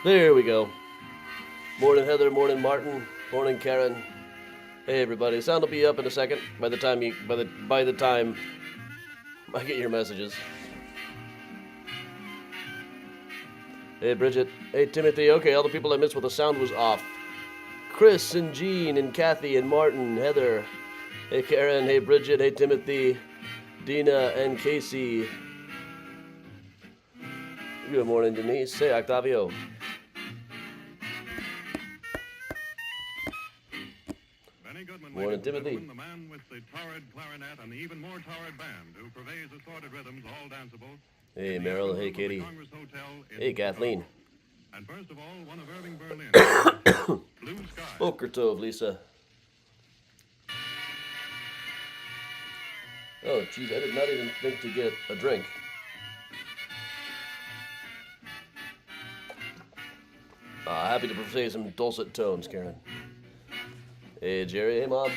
There we go. Morning Heather, morning Martin, morning Karen. Hey everybody, sound will be up in a second by the time I get your messages. Hey Bridget, hey Timothy, okay, all the people I missed when the sound was off. Chris and Jean and Kathy and Martin, Heather. Hey Karen, hey Bridget, hey Timothy, Dina and Casey. Good morning Denise, hey Octavio. Morning, Timothy. The man with the torrid clarinet and the even more torrid band who purveys assorted rhythms, all danceable. Hey, Meryl. Hey, Katie. Hey, Kathleen. And first of all, one of Irving Berlin's Blue Sky. Boker Tov, Lisa. Oh, geez, I did not even think to get a drink. Happy to play some dulcet tones, Karen. Hey, Jerry. Hey, Mom.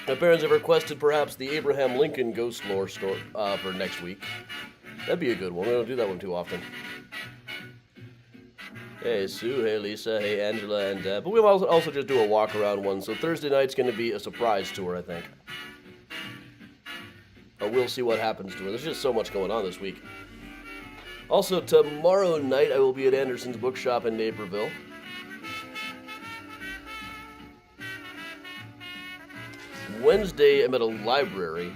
My parents have requested perhaps the Abraham Lincoln ghost lore story for next week. That'd be a good one. We don't do that one too often. Hey, Sue. Hey, Lisa. Hey, Angela. And but we'll also just do a walk-around one. So Thursday night's going to be a surprise tour, I think. We'll see what happens to it. There's just so much going on this week. Also, tomorrow night I will be at Anderson's Bookshop in Naperville. Wednesday, I'm at a library.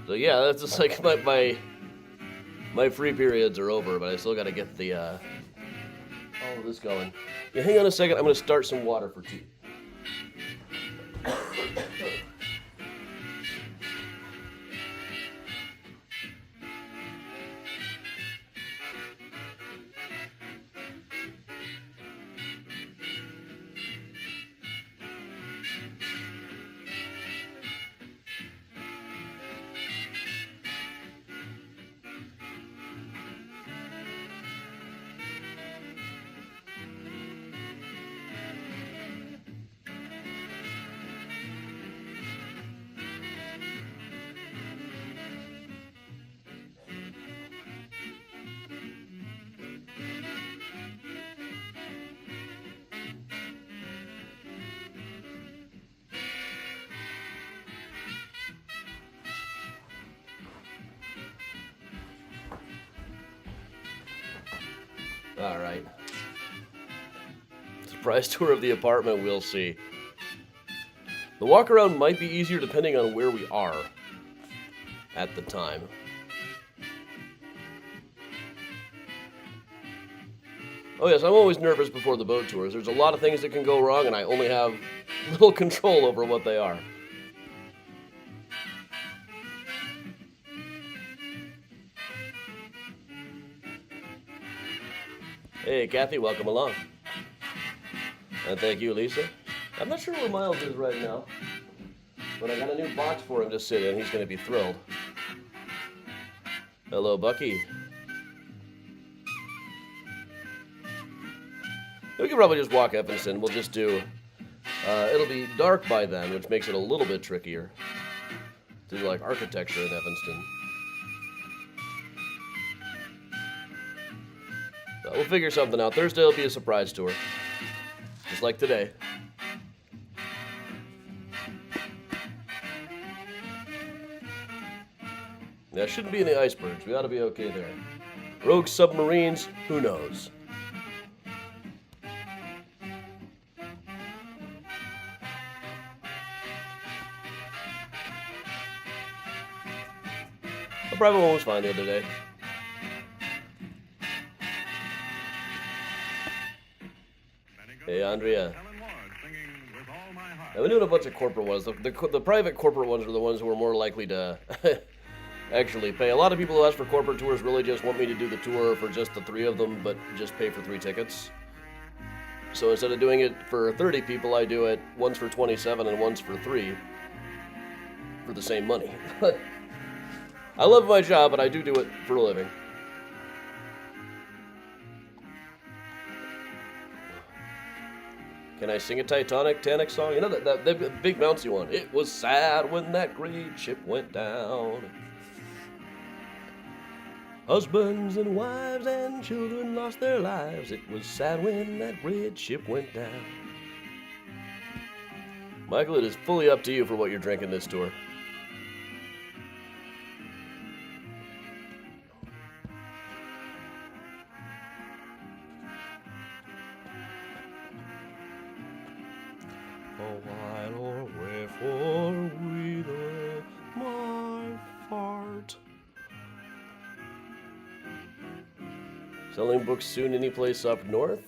So yeah, that's just like my free periods are over, but I still got to get the all of this going. Yeah, hang on a second. I'm going to start some water for tea. All right. Surprise tour of the apartment, we'll see. The walk around might be easier depending on where we are at the time. Oh yes, I'm always nervous before the boat tours. There's a lot of things that can go wrong and I only have little control over what they are. Hey, Kathy, welcome along. And thank you, Lisa. I'm not sure where Miles is right now, but I got a new box for him to sit in. He's going to be thrilled. Hello, Bucky. We can probably just walk Evanston. We'll just do... it'll be dark by then, which makes it a little bit trickier to do, like, architecture in Evanston. We'll figure something out. Thursday will be a surprise tour. Just like today. That shouldn't be any icebergs. We ought to be okay there. Rogue submarines, who knows? The private one was fine the other day. Hey, Andrea. Yeah, we doing a bunch of corporate ones. The private corporate ones are the ones who are more likely to actually pay. A lot of people who ask for corporate tours really just want me to do the tour for just the 3 of them, but just pay for 3 tickets. So instead of doing it for 30 people, I do it once for 27 and once for 3 for the same money. I love my job, but I do it for a living. Can I sing a Titanic song? You know that big bouncy one. It was sad when that great ship went down. Husbands and wives and children lost their lives. It was sad when that bridge ship went down. Michael, it is fully up to you for what you're drinking this tour. Oh, why or wherefore wheedle my fart? Selling books soon any place up north?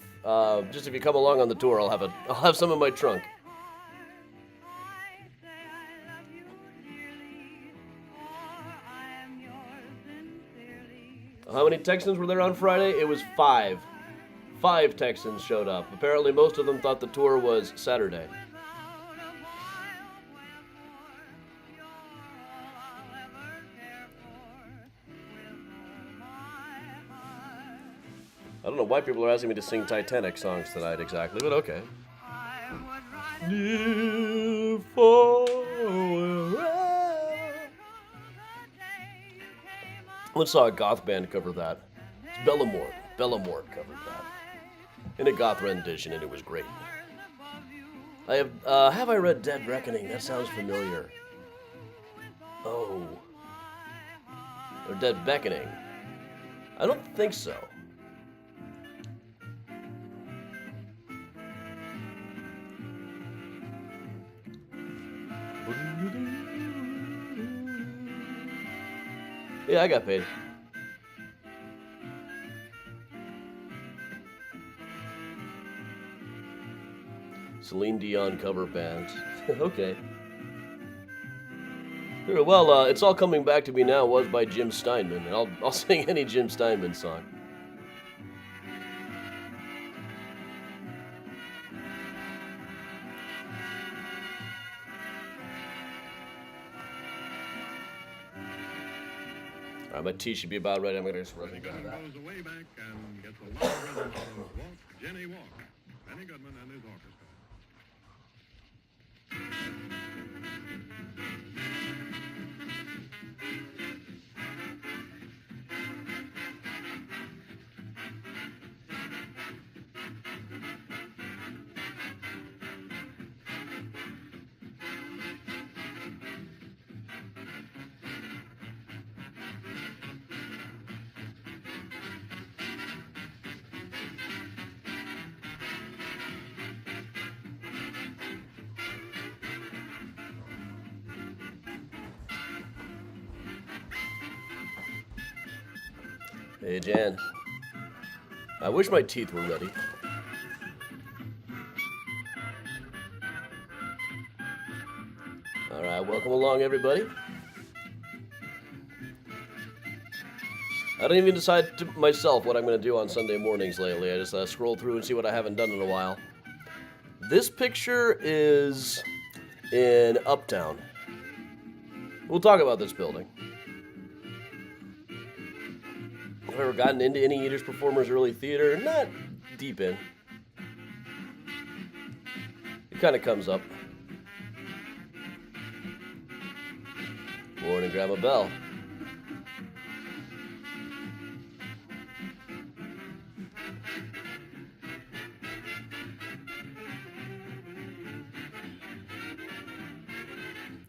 Just if you come along on the tour, I'll have some in my trunk. How many Texans were there on Friday? It was 5. 5 Texans showed up. Apparently most of them thought the tour was Saturday. I don't know why people are asking me to sing Titanic songs tonight exactly, but okay. Near, far, wherever. Once saw a goth band cover that. It's Bellamort. Bellamort covered that in a goth rendition, and it was great. Have I read Dead Reckoning? That sounds familiar. Oh. Or Dead Beckoning. I don't think so. Yeah, I got paid. Celine Dion cover band. Okay. Sure, well, It's All Coming Back to Me Now was by Jim Steinman, and I'll sing any Jim Steinman song. Alright, my tea should be about ready. I'm going to just run and grab that. Goes way back and gets a lot of rhythm from Walk, Jenny Walk, Benny Goodman and his orchestra. Hey, Jan. I wish my teeth were ready. Alright, welcome along, everybody. I don't even decide to myself what I'm going to do on Sunday mornings lately. I just scroll through and see what I haven't done in a while. This picture is in Uptown. We'll talk about this building. I've ever gotten into any Eaters Performers Early Theater? Not deep in. It kind of comes up. Morning, Grandma Bell.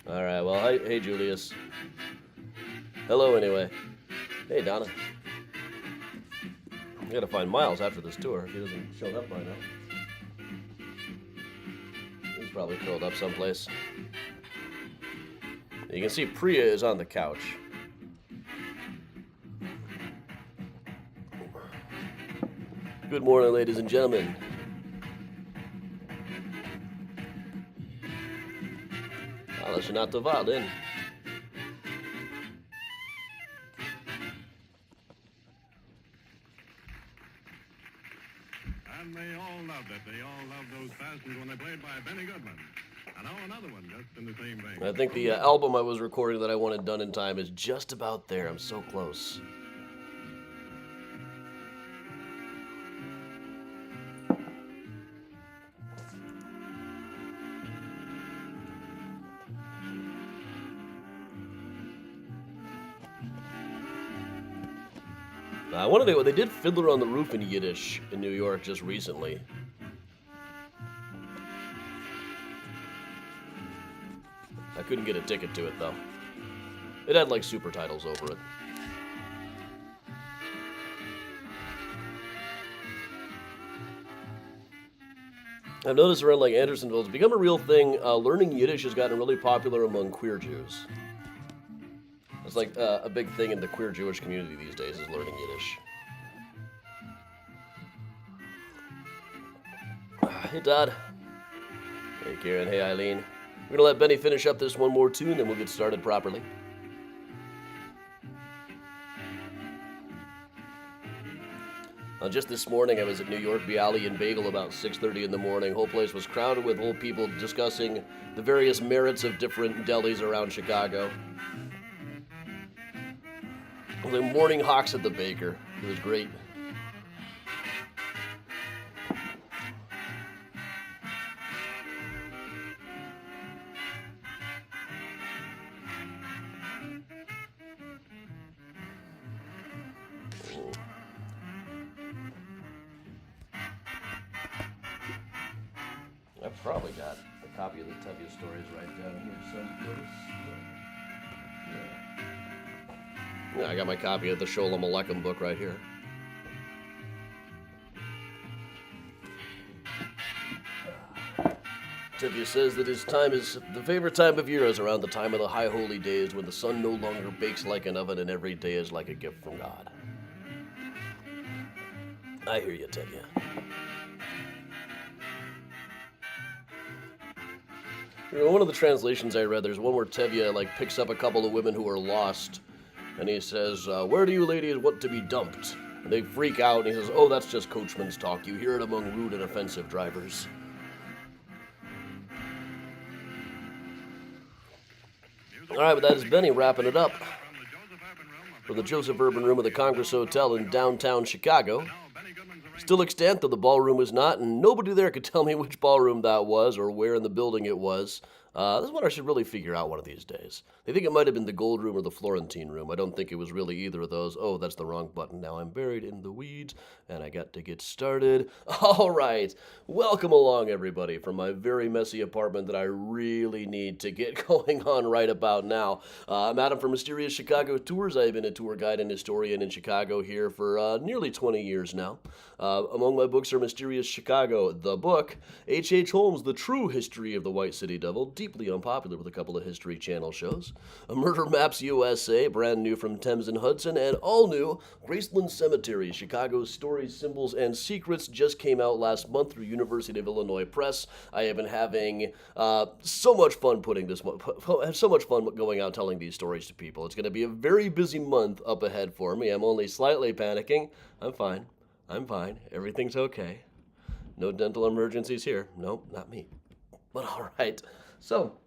All right, well, hey, Julius. Hello, anyway. Hey, Donna. I gotta find Miles after this tour if he doesn't show up by now. He's probably curled up someplace. You can see Priya is on the couch. Good morning, ladies and gentlemen. Alla się na to violin. And they all loved it. They all loved those bastards when they played by Benny Goodman. And now another one just in the same vein. I think the album I was recording that I wanted done in time is just about there. I'm so close. I want to know, they did Fiddler on the Roof in Yiddish in New York just recently. I couldn't get a ticket to it, though. It had, like, super titles over it. I've noticed around, like, Andersonville, it's become a real thing. Learning Yiddish has gotten really popular among queer Jews. It's like a big thing in the queer Jewish community these days is learning Yiddish. Hey, Todd. Hey, Karen. Hey, Eileen. We're going to let Benny finish up this one more tune, and we'll get started properly. Just this morning, I was at New York Bialy and Bagel about 6:30 in the morning. Whole place was crowded with old people discussing the various merits of different delis around Chicago. The morning hawks at the baker. It was great. I've probably got a copy of the Tevye stories right down here someplace. Yeah, I got my copy of the Sholem Aleichem book right here. Tevye says that his time is the favorite time of year is around the time of the high holy days when the sun no longer bakes like an oven and every day is like a gift from God. I hear you, Tevye. One of the translations I read, there's one where Tevye like picks up a couple of women who are lost, and he says, "Where do you ladies want to be dumped?" And they freak out, and he says, "Oh, that's just coachman's talk. You hear it among rude and offensive drivers." All right, but that is Benny wrapping it up from the Joseph Urban Room of the Congress Hotel in downtown Chicago. Still extant, though the ballroom is not, and nobody there could tell me which ballroom that was or where in the building it was. This is what I should really figure out one of these days. They think it might have been the Gold Room or the Florentine Room. I don't think it was really either of those. Oh, that's the wrong button. Now I'm buried in the weeds, and I got to get started. All right. Welcome along, everybody, from my very messy apartment that I really need to get going on right about now. I'm Adam from Mysterious Chicago Tours. I've been a tour guide and historian in Chicago here for nearly 20 years now. Among my books are Mysterious Chicago, the book, H.H. Holmes, The True History of the White City Devil, deeply unpopular with a couple of History Channel shows, a Murder Maps USA, brand new from Thames and Hudson, and all new, Graceland Cemetery, Chicago's Stories, Symbols, and Secrets, just came out last month through University of Illinois Press. I have been having so much fun so much fun going out telling these stories to people. It's going to be a very busy month up ahead for me. I'm only slightly panicking. I'm fine. Everything's okay. No dental emergencies here. Nope, not me. But all right. So,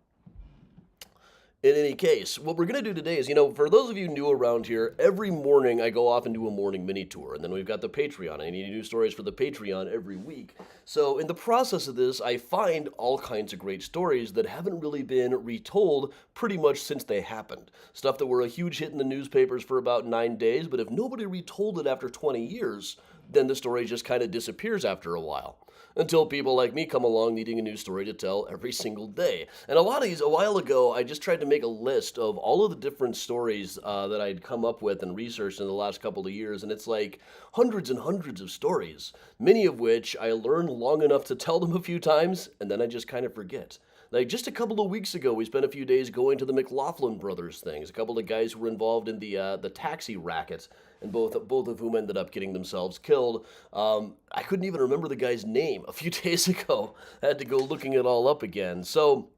in any case, what we're going to do today is, for those of you new around here, every morning I go off and do a morning mini tour, and then we've got the Patreon. I need new stories for the Patreon every week. So, in the process of this, I find all kinds of great stories that haven't really been retold pretty much since they happened. Stuff that were a huge hit in the newspapers for about 9 days, but if nobody retold it after 20 years, then the story just kind of disappears after a while. Until people like me come along needing a new story to tell every single day. And a lot of these, a while ago, I just tried to make a list of all of the different stories that I'd come up with and researched in the last couple of years, and it's like hundreds and hundreds of stories, many of which I learned long enough to tell them a few times, and then I just kind of forget. Like, just a couple of weeks ago, we spent a few days going to the McLaughlin brothers things, a couple of guys who were involved in the taxi racket, and both of whom ended up getting themselves killed. I couldn't even remember the guy's name a few days ago. I had to go looking it all up again. So,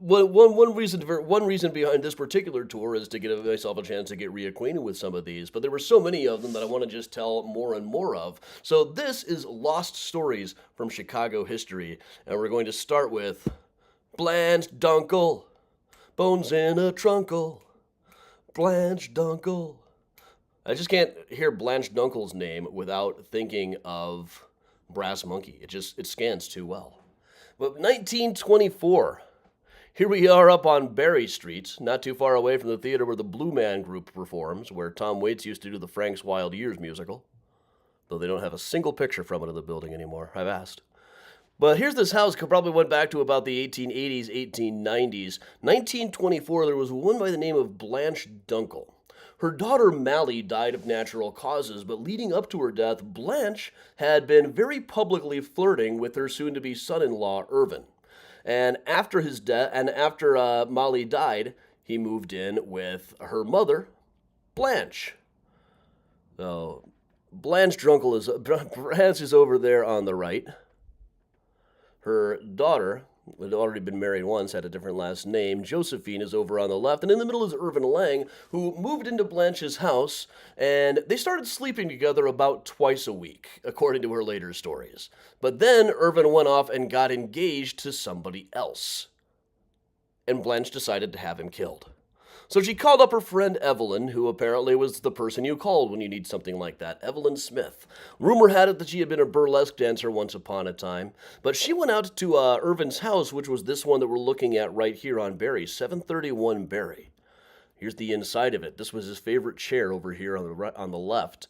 one reason behind this particular tour is to give myself a chance to get reacquainted with some of these, but there were so many of them that I want to just tell more and more of. So this is Lost Stories from Chicago History, and we're going to start with Blanche Dunkel, bones in a trunkle, Blanche Dunkel. I just can't hear Blanche Dunkel's name without thinking of Brass Monkey. It scans too well. But 1924. Here we are up on Berry Street, not too far away from the theater where the Blue Man Group performs, where Tom Waits used to do the Frank's Wild Years musical. Though they don't have a single picture from it in the building anymore. I've asked. But here's this house, probably went back to about the 1880s, 1890s. 1924, there was a woman by the name of Blanche Dunkel. Her daughter Mally died of natural causes, but leading up to her death, Blanche had been very publicly flirting with her soon-to-be son-in-law, Irvin. And after his death, and after Molly died, he moved in with her mother, Blanche. So Blanche is over there on the right. Her daughter, who had already been married once, had a different last name, Josephine, is over on the left. And in the middle is Irvin Lang, who moved into Blanche's house, and they started sleeping together about twice a week, according to her later stories. But then Irvin went off and got engaged to somebody else. And Blanche decided to have him killed. So she called up her friend Evelyn, who apparently was the person you called when you need something like that, Evelyn Smith. Rumor had it that she had been a burlesque dancer once upon a time, but she went out to Irvin's house, which was this one that we're looking at right here on Berry, 731 Berry. Here's the inside of it. This was his favorite chair over here on the left.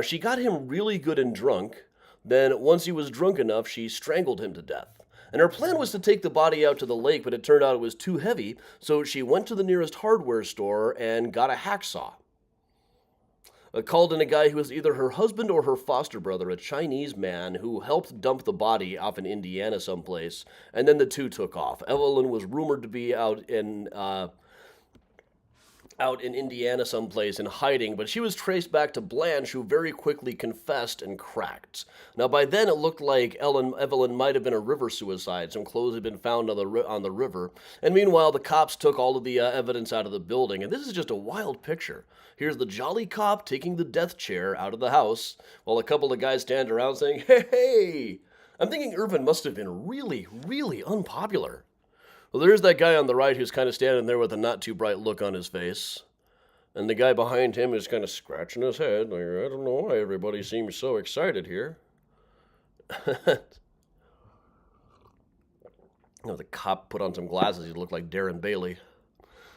She got him really good and drunk. Then, once he was drunk enough, she strangled him to death. And her plan was to take the body out to the lake, but it turned out it was too heavy, so she went to the nearest hardware store and got a hacksaw. Called in a guy who was either her husband or her foster brother, a Chinese man who helped dump the body off in Indiana someplace, and then the two took off. Evelyn was rumored to be out in Indiana someplace in hiding, but she was traced back to Blanche, who very quickly confessed and cracked. Now, by then, it looked like Evelyn might have been a river suicide. Some clothes had been found on the river. And meanwhile, the cops took all of the evidence out of the building. And this is just a wild picture. Here's the jolly cop taking the death chair out of the house, while a couple of guys stand around saying, "Hey, hey!" I'm thinking Irvin must have been really, really unpopular. Well, there's that guy on the right who's kind of standing there with a not-too-bright look on his face. And the guy behind him is kind of scratching his head. Like, I don't know why everybody seems so excited here. The cop put on some glasses. He looked like Darren Bailey.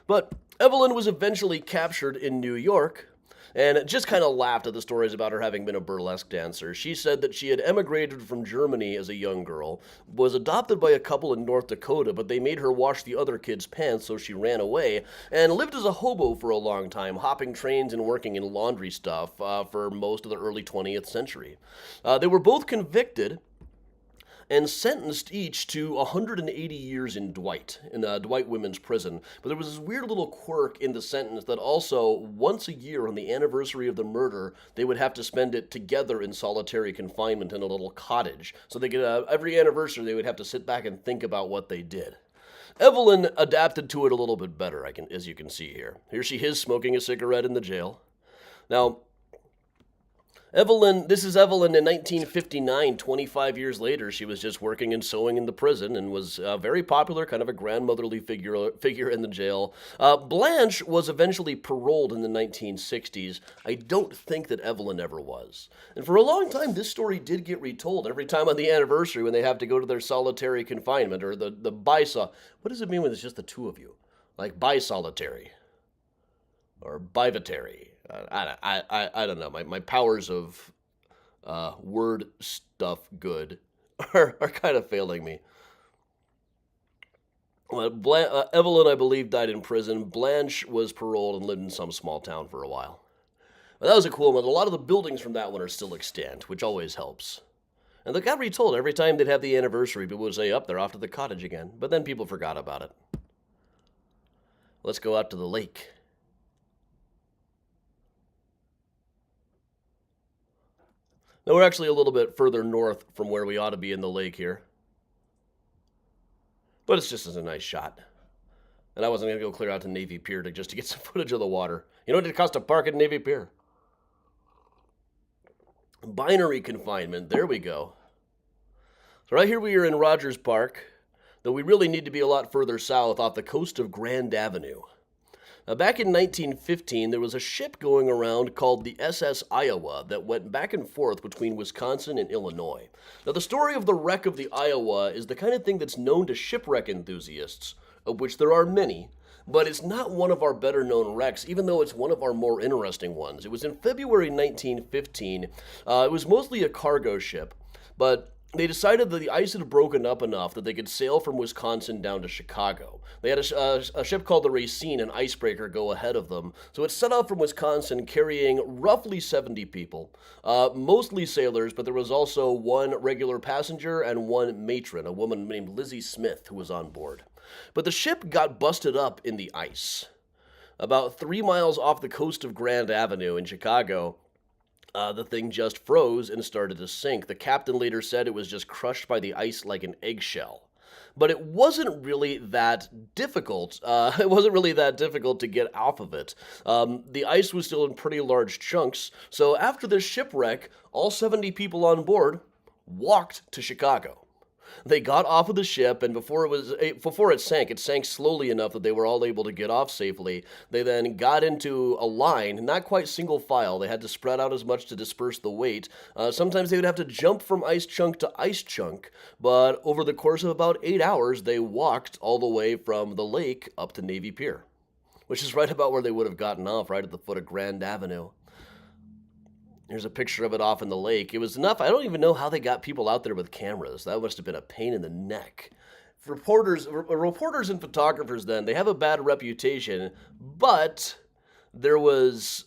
But Evelyn was eventually captured in New York, and just kind of laughed at the stories about her having been a burlesque dancer. She said that she had emigrated from Germany as a young girl, was adopted by a couple in North Dakota, but they made her wash the other kids' pants, so she ran away, and lived as a hobo for a long time, hopping trains and working in laundry stuff for most of the early 20th century. They were both convicted and sentenced each to 180 years in Dwight Women's Prison. But there was this weird little quirk in the sentence that also, once a year on the anniversary of the murder, they would have to spend it together in solitary confinement in a little cottage. So they could, every anniversary, they would have to sit back and think about what they did. Evelyn adapted to it a little bit better, as you can see here. Here she is smoking a cigarette in the jail. Now, this is Evelyn in 1959, 25 years later. She was just working and sewing in the prison and was very popular, kind of a grandmotherly figure in the jail. Blanche was eventually paroled in the 1960s. I don't think that Evelyn ever was. And for a long time, this story did get retold. Every time on the anniversary when they have to go to their solitary confinement, or the what does it mean when it's just the two of you? Like bi-solitary or bivitary. I don't know. My powers of word stuff good are kind of failing me. Well, Evelyn, I believe, died in prison. Blanche was paroled and lived in some small town for a while. But that was a cool one. A lot of the buildings from that one are still extant, which always helps. And they got retold. Every time they'd have the anniversary, people would say, they're off to the cottage again. But then people forgot about it. Let's go out to the lake. Now, we're actually a little bit further north from where we ought to be in the lake here. But it's just as a nice shot. And I wasn't going to go clear out to Navy Pier just to get some footage of the water. You know what it costs to park at Navy Pier? Binary confinement. There we go. So right here we are in Rogers Park, though we really need to be a lot further south off the coast of Grand Avenue. Now, back in 1915, there was a ship going around called the SS Iowa that went back and forth between Wisconsin and Illinois. Now, the story of the wreck of the Iowa is the kind of thing that's known to shipwreck enthusiasts of which there are many, but it's not one of our better known wrecks, even though it's one of our more interesting ones. It was in February 1915. It was mostly a cargo ship, but they decided that the ice had broken up enough that they could sail from Wisconsin down to Chicago. They had a ship called the Racine, an icebreaker, go ahead of them. So it set off from Wisconsin carrying roughly 70 people, mostly sailors, but there was also one regular passenger and one matron, a woman named Lizzie Smith, who was on board. But the ship got busted up in the ice. About 3 miles off the coast of Grand Avenue in Chicago, the thing just froze and started to sink. The captain later said it was just crushed by the ice like an eggshell. But it wasn't really that difficult. It wasn't really that difficult to get off of it. The ice was still in pretty large chunks. So after this shipwreck, all 70 people on board walked to Chicago. They got off of the ship, and before it sank slowly enough that they were all able to get off safely. They then got into a line, not quite single file. They had to spread out as much to disperse the weight. Sometimes they would have to jump from ice chunk to ice chunk, but over the course of about 8 hours, they walked all the way from the lake up to Navy Pier, which is right about where they would have gotten off, right at the foot of Grand Avenue. Here's a picture of it off in the lake. It was enough. I don't even know how they got people out there with cameras. That must have been a pain in the neck. Reporters and photographers then, they have a bad reputation, but there was...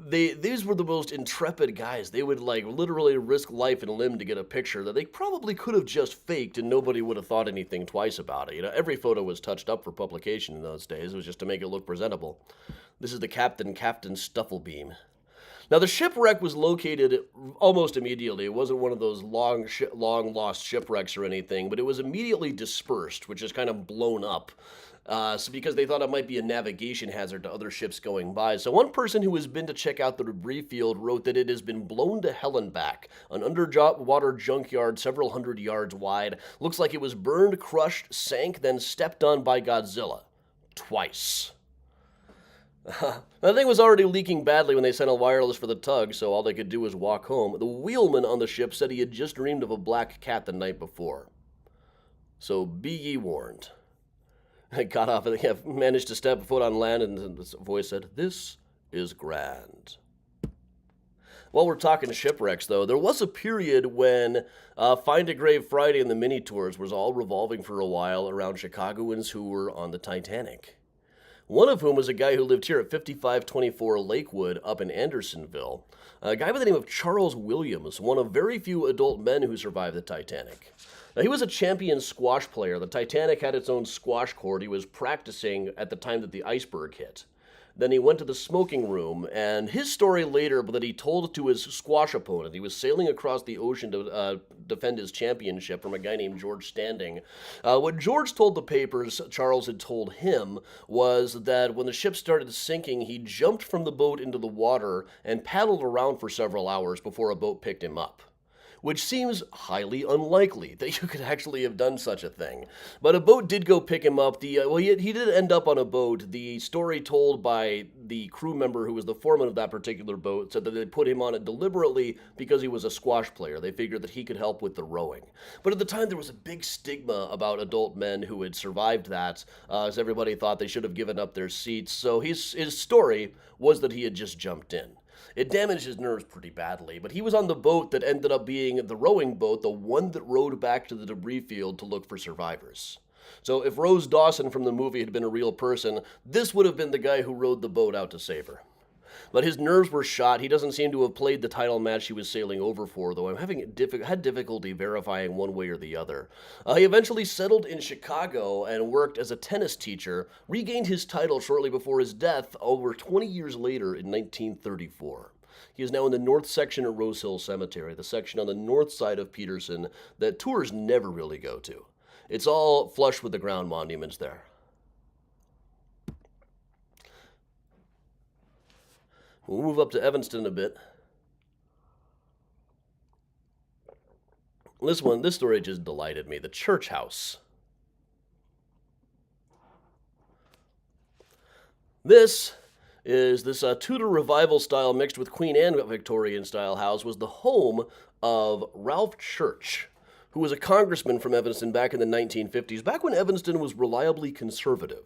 These were the most intrepid guys. They would literally risk life and limb to get a picture that they probably could have just faked and nobody would have thought anything twice about it. Every photo was touched up for publication in those days. It was just to make it look presentable. This is the Captain Stufflebeam. Now, the shipwreck was located almost immediately. It wasn't one of those long lost shipwrecks or anything, but it was immediately dispersed, which is kind of blown up, because they thought it might be a navigation hazard to other ships going by. So one person who has been to check out the debris field wrote that it has been blown to hell and back. An underwater junkyard several hundred yards wide. Looks like it was burned, crushed, sank, then stepped on by Godzilla. Twice. The thing was already leaking badly when they sent a wireless for the tug, so all they could do was walk home. The wheelman on the ship said he had just dreamed of a black cat the night before. So be ye warned. I got off and managed to step foot on land, and the voice said, "This is grand." While we're talking shipwrecks, though, there was a period when Find a Grave Friday and the mini tours was all revolving for a while around Chicagoans who were on the Titanic. One of whom was a guy who lived here at 5524 Lakewood up in Andersonville. A guy by the name of Charles Williams, one of very few adult men who survived the Titanic. Now, he was a champion squash player. The Titanic had its own squash court. He was practicing at the time that the iceberg hit. Then he went to the smoking room, and his story later that he told to his squash opponent. He was sailing across the ocean to defend his championship from a guy named George Standing. What George told the papers Charles had told him was that when the ship started sinking, he jumped from the boat into the water and paddled around for several hours before a boat picked him up. Which seems highly unlikely that you could actually have done such a thing. But a boat did go pick him up. He did end up on a boat. The story told by the crew member who was the foreman of that particular boat said that they put him on it deliberately because he was a squash player. They figured that he could help with the rowing. But at the time, there was a big stigma about adult men who had survived that, as everybody thought they should have given up their seats. So his story was that he had just jumped in. It damaged his nerves pretty badly, but he was on the boat that ended up being the rowing boat, the one that rowed back to the debris field to look for survivors. So if Rose Dawson from the movie had been a real person, this would have been the guy who rowed the boat out to save her. But his nerves were shot. He doesn't seem to have played the title match he was sailing over for, though I'm had difficulty verifying one way or the other. He eventually settled in Chicago and worked as a tennis teacher, regained his title shortly before his death over 20 years later in 1934. He is now in the north section of Rose Hill Cemetery, the section on the north side of Peterson that tours never really go to. It's all flush with the ground monuments there. We'll move up to Evanston a bit. This story just delighted me. The church house. This Tudor revival style mixed with Queen Anne Victorian style house was the home of Ralph Church, who was a congressman from Evanston back in the 1950s, back when Evanston was reliably conservative.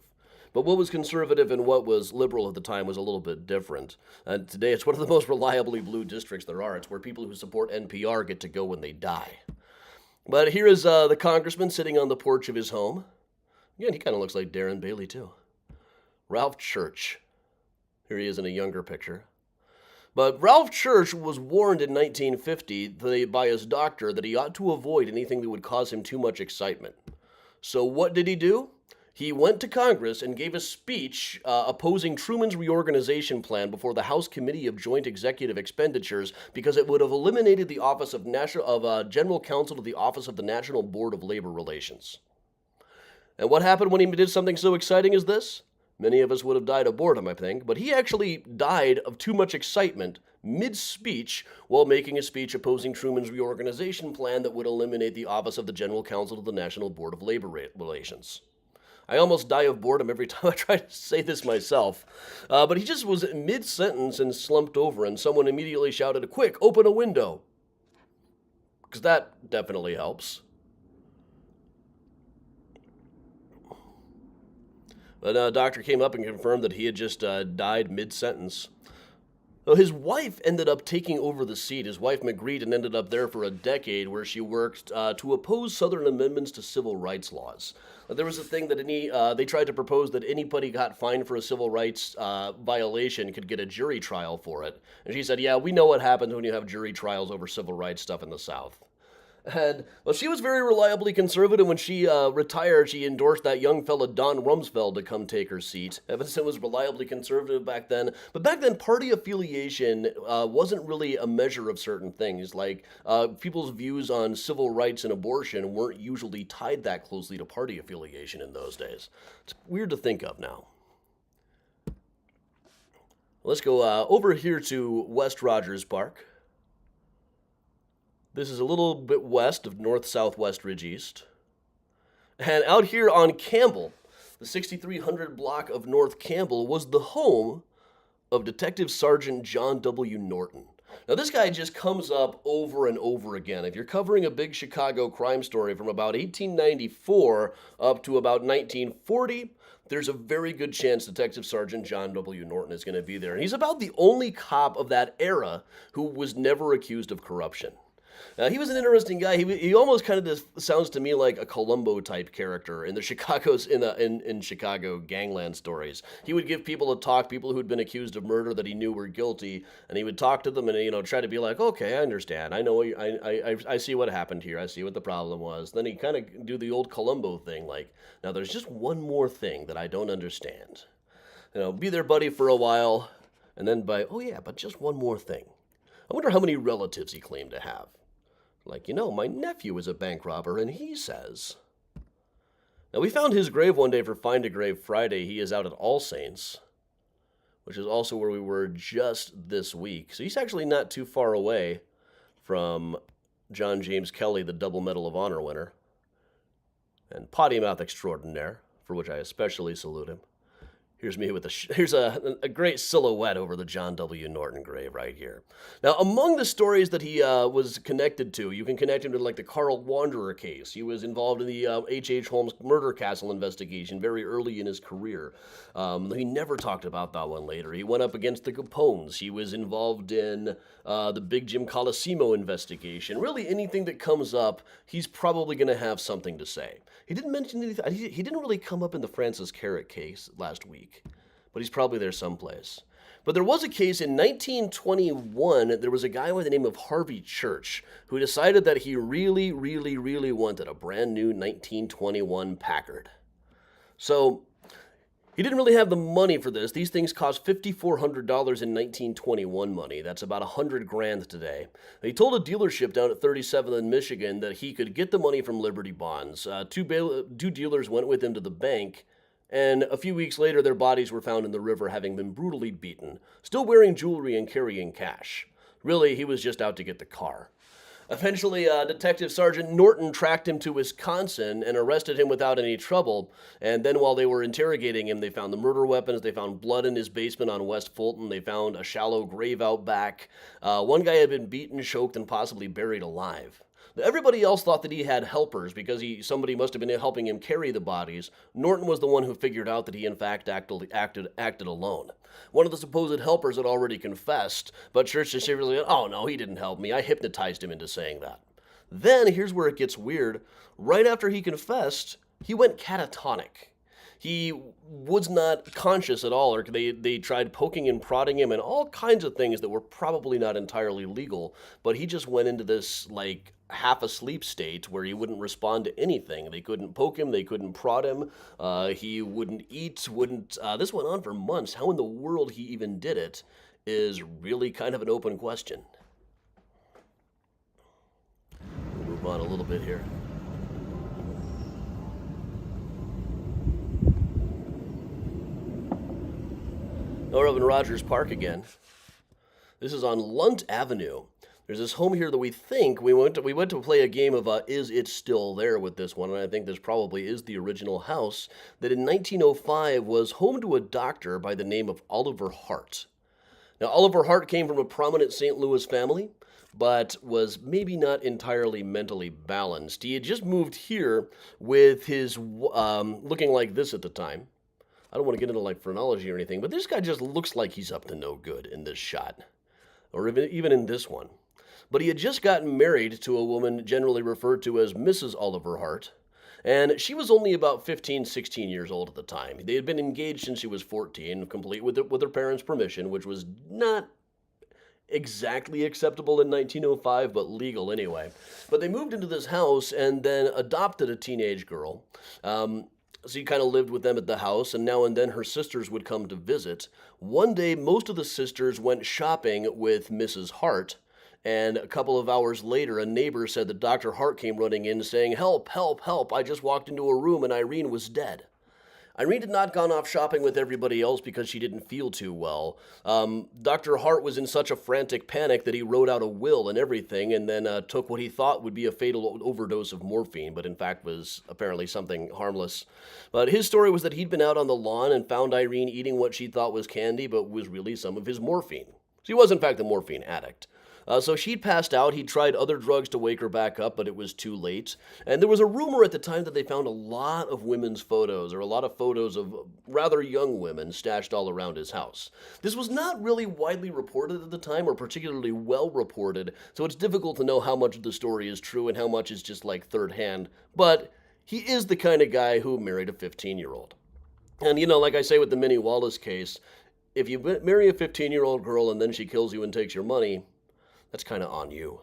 But what was conservative and what was liberal at the time was a little bit different. And today it's one of the most reliably blue districts there are. It's where people who support NPR get to go when they die. But here is the congressman sitting on the porch of his home. Again, he kind of looks like Darren Bailey, too. Ralph Church. Here he is in a younger picture. But Ralph Church was warned in 1950 by his doctor that he ought to avoid anything that would cause him too much excitement. So what did he do? He went to Congress and gave a speech opposing Truman's reorganization plan before the House Committee of Joint Executive Expenditures because it would have eliminated the office of General Counsel to the Office of the National Board of Labor Relations. And what happened when he did something so exciting as this? Many of us would have died of boredom, I think, but he actually died of too much excitement mid-speech while making a speech opposing Truman's reorganization plan that would eliminate the office of the General Counsel to the National Board of Labor Relations. I almost die of boredom every time I try to say this myself. But he just was mid-sentence and slumped over, and someone immediately shouted, "Quick, open a window." Because that definitely helps. But a doctor came up and confirmed that he had just died mid-sentence. So his wife ended up taking over the seat. His wife, Magritte, and ended up there for a decade where she worked to oppose Southern amendments to civil rights laws. There was a thing that they tried to propose that anybody got fined for a civil rights violation could get a jury trial for it. And she said, yeah, we know what happens when you have jury trials over civil rights stuff in the South. And, well, she was very reliably conservative. When she retired, she endorsed that young fella Don Rumsfeld to come take her seat. Evanston was reliably conservative back then. But back then, party affiliation wasn't really a measure of certain things. Like, people's views on civil rights and abortion weren't usually tied that closely to party affiliation in those days. It's weird to think of now. Let's go over here to West Rogers Park. This is a little bit west of north-southwest Ridge East. And out here on Campbell, the 6300 block of North Campbell was the home of Detective Sergeant John W. Norton. Now, this guy just comes up over and over again. If you're covering a big Chicago crime story from about 1894 up to about 1940, there's a very good chance Detective Sergeant John W. Norton is going to be there. And he's about the only cop of that era who was never accused of corruption. He was an interesting guy. He almost kind of just sounds to me like a Columbo type character in the in Chicago gangland stories. He would give people a talk, people who'd been accused of murder that he knew were guilty, and he would talk to them and try to be like, okay, I understand. I know. I see what happened here. I see what the problem was. Then he kind of do the old Columbo thing, like, now there's just one more thing that I don't understand. Be their buddy for a while, and then but just one more thing. I wonder how many relatives he claimed to have. Like, my nephew is a bank robber, and he says. Now, we found his grave one day for Find a Grave Friday. He is out at All Saints, which is also where we were just this week. So he's actually not too far away from John James Kelly, the Double Medal of Honor winner, and potty mouth extraordinaire, for which I especially salute him. Here's me with here's a great silhouette over the John W. Norton grave right here. Now, among the stories that he was connected to, you can connect him to like the Carl Wanderer case. He was involved in the H.H. Holmes murder castle investigation very early in his career. He never talked about that one later. He went up against the Capones. He was involved in the Big Jim Colosimo investigation. Really, anything that comes up, he's probably going to have something to say. He didn't mention anything. He didn't really come up in the Francis Carrick case last week, but he's probably there someplace. But there was a case in 1921. There was a guy by the name of Harvey Church who decided that he really, really, really wanted a brand new 1921 Packard. So he didn't really have the money for this. These things cost $5,400 in 1921 money. That's about $100,000 today. He told a dealership down at 37th in Michigan that he could get the money from Liberty Bonds. Two dealers went with him to the bank, and a few weeks later, their bodies were found in the river having been brutally beaten, still wearing jewelry and carrying cash. Really, he was just out to get the car. Eventually, Detective Sergeant Norton tracked him to Wisconsin and arrested him without any trouble. And then while they were interrogating him, they found the murder weapons. They found blood in his basement on West Fulton. They found a shallow grave out back. One guy had been beaten, choked, and possibly buried alive. Everybody else thought that he had helpers because somebody must have been helping him carry the bodies. Norton was the one who figured out that he in fact acted alone. One of the supposed helpers had already confessed, but Church just really, oh no, he didn't help me. I hypnotized him into saying that. Then here's where it gets weird. Right after he confessed, he went catatonic. He was not conscious at all, or they tried poking and prodding him and all kinds of things that were probably not entirely legal, but he just went into this, like, half-asleep state where he wouldn't respond to anything. They couldn't poke him, they couldn't prod him, he wouldn't eat, this went on for months. How in the world he even did it is really kind of an open question. We'll move on a little bit here. We're up in Rogers Park again. This is on Lunt Avenue. There's this home here that we think we went to play a game of Is It Still There with this one, and I think this probably is the original house that in 1905 was home to a doctor by the name of Oliver Hart. Now, Oliver Hart came from a prominent St. Louis family, but was maybe not entirely mentally balanced. He had just moved here with his looking like this at the time. I don't want to get into like phrenology or anything, but this guy just looks like he's up to no good in this shot, or even in this one. But he had just gotten married to a woman generally referred to as Mrs. Oliver Hart, and she was only about 15, 16 years old at the time. They had been engaged since she was 14, complete with her parents' permission, which was not exactly acceptable in 1905, but legal anyway. But they moved into this house and then adopted a teenage girl. So he kind of lived with them at the house, and now and then her sisters would come to visit. One day, most of the sisters went shopping with Mrs. Hart, and a couple of hours later, a neighbor said that Dr. Hart came running in saying, "Help, help, help, I just walked into a room and Irene was dead." Irene had not gone off shopping with everybody else because she didn't feel too well. Dr. Hart was in such a frantic panic that he wrote out a will and everything, and then took what he thought would be a fatal overdose of morphine, but in fact was apparently something harmless. But his story was that he'd been out on the lawn and found Irene eating what she thought was candy, but was really some of his morphine. So he was in fact a morphine addict. So she'd passed out. He'd tried other drugs to wake her back up, but it was too late. And there was a rumor at the time that they found a lot of women's photos, or a lot of photos of rather young women stashed all around his house. This was not really widely reported at the time, or particularly well reported, so it's difficult to know how much of the story is true and how much is just like third hand. But he is the kind of guy who married a 15-year-old. And, you know, like I say with the Minnie Wallace case, if you marry a 15-year-old girl and then she kills you and takes your money, that's kind of on you.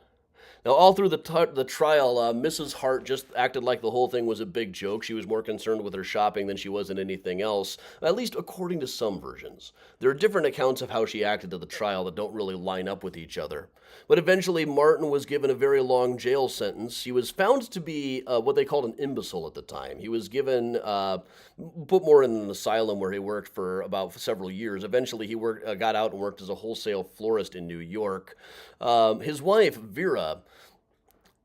Now, all through the trial, Mrs. Hart just acted like the whole thing was a big joke. She was more concerned with her shopping than she was in anything else, at least according to some versions. There are different accounts of how she acted at the trial that don't really line up with each other. But eventually, Martin was given a very long jail sentence. He was found to be what they called an imbecile at the time. He was given, put more in an asylum where he worked for about several years. Eventually, he got out and worked as a wholesale florist in New York. His wife, Vera,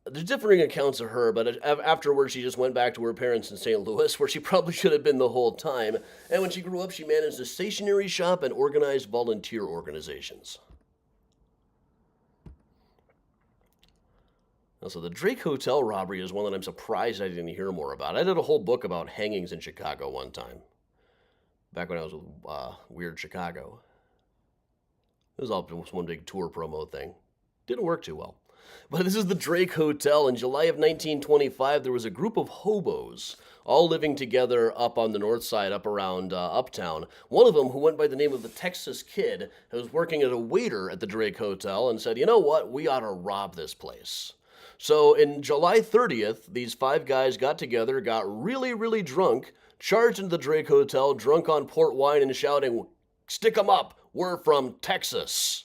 there's differing accounts of her, but afterwards she just went back to her parents in St. Louis, where she probably should have been the whole time. And when she grew up, she managed a stationery shop and organized volunteer organizations. So the Drake Hotel robbery is one that I'm surprised I didn't hear more about. I did a whole book about hangings in Chicago one time, back when I was with Weird Chicago. It was all just one big tour promo thing. Didn't work too well. But this is the Drake Hotel. In July of 1925, there was a group of hobos all living together up on the north side, up around Uptown. One of them, who went by the name of the Texas Kid, was working as a waiter at the Drake Hotel and said, "You know what? We ought to rob this place." So in July 30th, these 5 guys got together, got really, really drunk, charged into the Drake Hotel, drunk on port wine and shouting, "Stick 'em up, we're from Texas."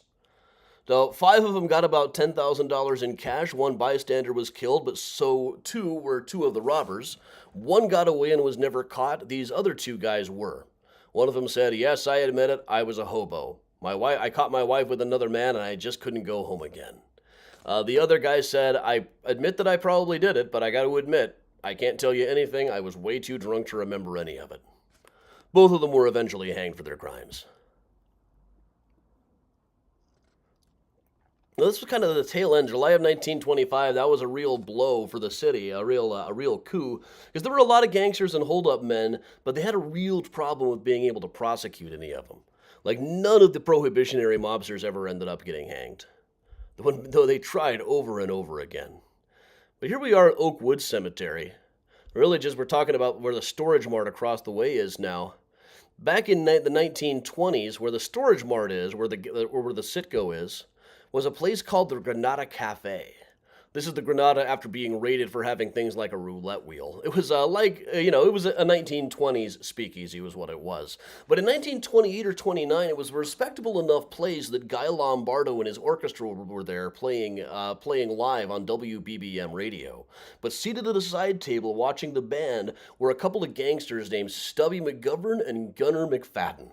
So 5 of them got about $10,000 in cash. One bystander was killed, but so too were 2 of the robbers. One got away and was never caught. These other 2 guys were. One of them said, "Yes, I admit it, I was a hobo. I caught my wife with another man and I just couldn't go home again." The other guy said, "I admit that I probably did it, but I got to admit, I can't tell you anything. I was way too drunk to remember any of it." Both of them were eventually hanged for their crimes. Well, this was kind of the tail end, July of 1925. That was a real blow for the city, a real coup, because there were a lot of gangsters and holdup men, but they had a real problem with being able to prosecute any of them. Like none of the prohibitionary mobsters ever ended up getting hanged, though they tried over and over again. But here we are at Oakwood Cemetery. Really, just we're talking about where the storage mart across the way is now. Back in the 1920s, where the storage mart is, where the Citgo is, was a place called the Granada Cafe. This is the Granada after being raided for having things like a roulette wheel. It was it was a 1920s speakeasy was what it was. But in 1928 or 29, it was a respectable enough place that Guy Lombardo and his orchestra were there playing live on WBBM radio. But seated at a side table watching the band were a couple of gangsters named Stubby McGovern and Gunner McFadden.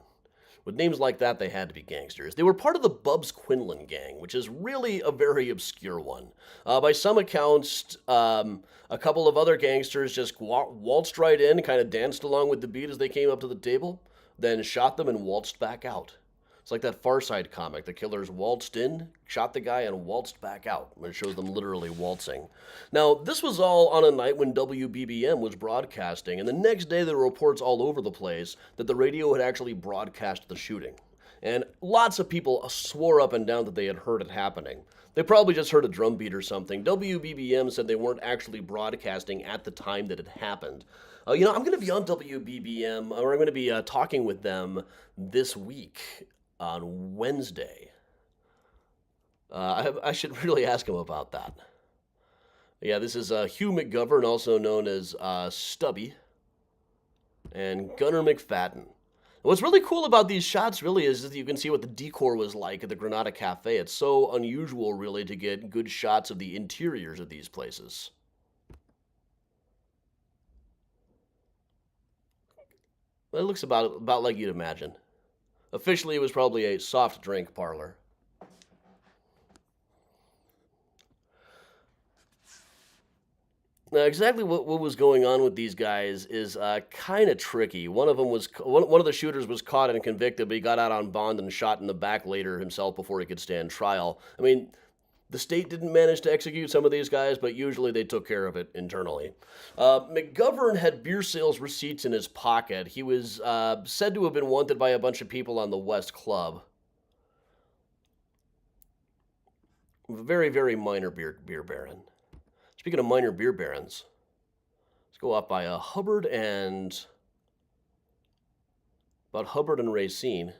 With names like that, they had to be gangsters. They were part of the Bubs Quinlan gang, which is really a very obscure one. By some accounts, a couple of other gangsters just waltzed right in, kind of danced along with the beat as they came up to the table, then shot them and waltzed back out. It's like that Far Side comic. The killers waltzed in, shot the guy, and waltzed back out. It shows them literally waltzing. Now, this was all on a night when WBBM was broadcasting, and the next day there were reports all over the place that the radio had actually broadcast the shooting. And lots of people swore up and down that they had heard it happening. They probably just heard a drum beat or something. WBBM said they weren't actually broadcasting at the time that it happened. I'm going to be on WBBM, or I'm going to be talking with them this week on Wednesday. I should really ask him about that. Yeah, this is Hugh Mcgovern, also known as Stubby, and Gunner McFadden. What's really cool about these shots, really, is that you can see what the decor was like at the Granada Cafe. It's so unusual, really, to get good shots of the interiors of these places. It looks about like you'd imagine. Officially, it was probably a soft drink parlor. Now, exactly what was going on with these guys is kind of tricky. One of the shooters was caught and convicted, but he got out on bond and shot in the back later himself before he could stand trial. I mean, the state didn't manage to execute some of these guys, but usually they took care of it internally. McGovern had beer sales receipts in his pocket. He was said to have been wanted by a bunch of people on the West Club. Very, very minor beer baron. Speaking of minor beer barons, let's go off by Hubbard and Racine,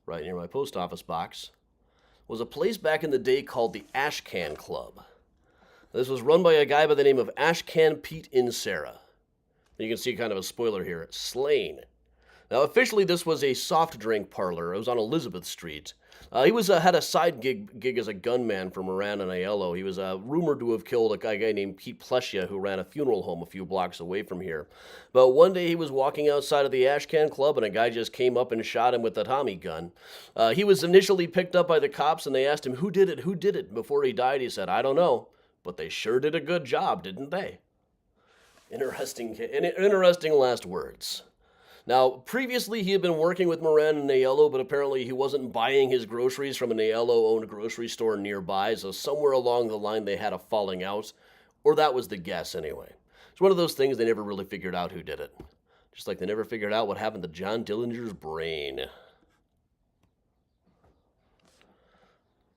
right near my post office box, was a place back in the day called the Ashcan Club. This was run by a guy by the name of Ashcan Pete Insera. You can see kind of a spoiler here. It's slain. Now, officially, this was a soft drink parlor. It was on Elizabeth Street. He had a side gig as a gunman for Moran and Aiello. He was rumored to have killed a guy named Pete Plessia, who ran a funeral home a few blocks away from here. But one day he was walking outside of the Ashcan Club, and a guy just came up and shot him with a Tommy gun. He was initially picked up by the cops, and they asked him, who did it? Before he died, he said, I don't know, but they sure did a good job, didn't they? Interesting last words. Now, previously he had been working with Moran and Aiello, but apparently he wasn't buying his groceries from an Aiello-owned grocery store nearby, so somewhere along the line they had a falling out, or that was the guess anyway. It's one of those things they never really figured out who did it. Just like they never figured out what happened to John Dillinger's brain.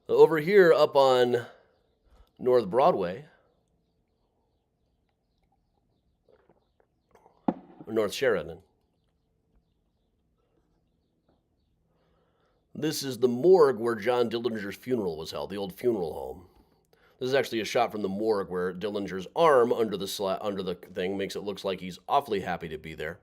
Over here, up on North Broadway, or North Sheridan, this is the morgue where John Dillinger's funeral was held, the old funeral home. This is actually a shot from the morgue where Dillinger's arm under the thing makes it look like he's awfully happy to be there.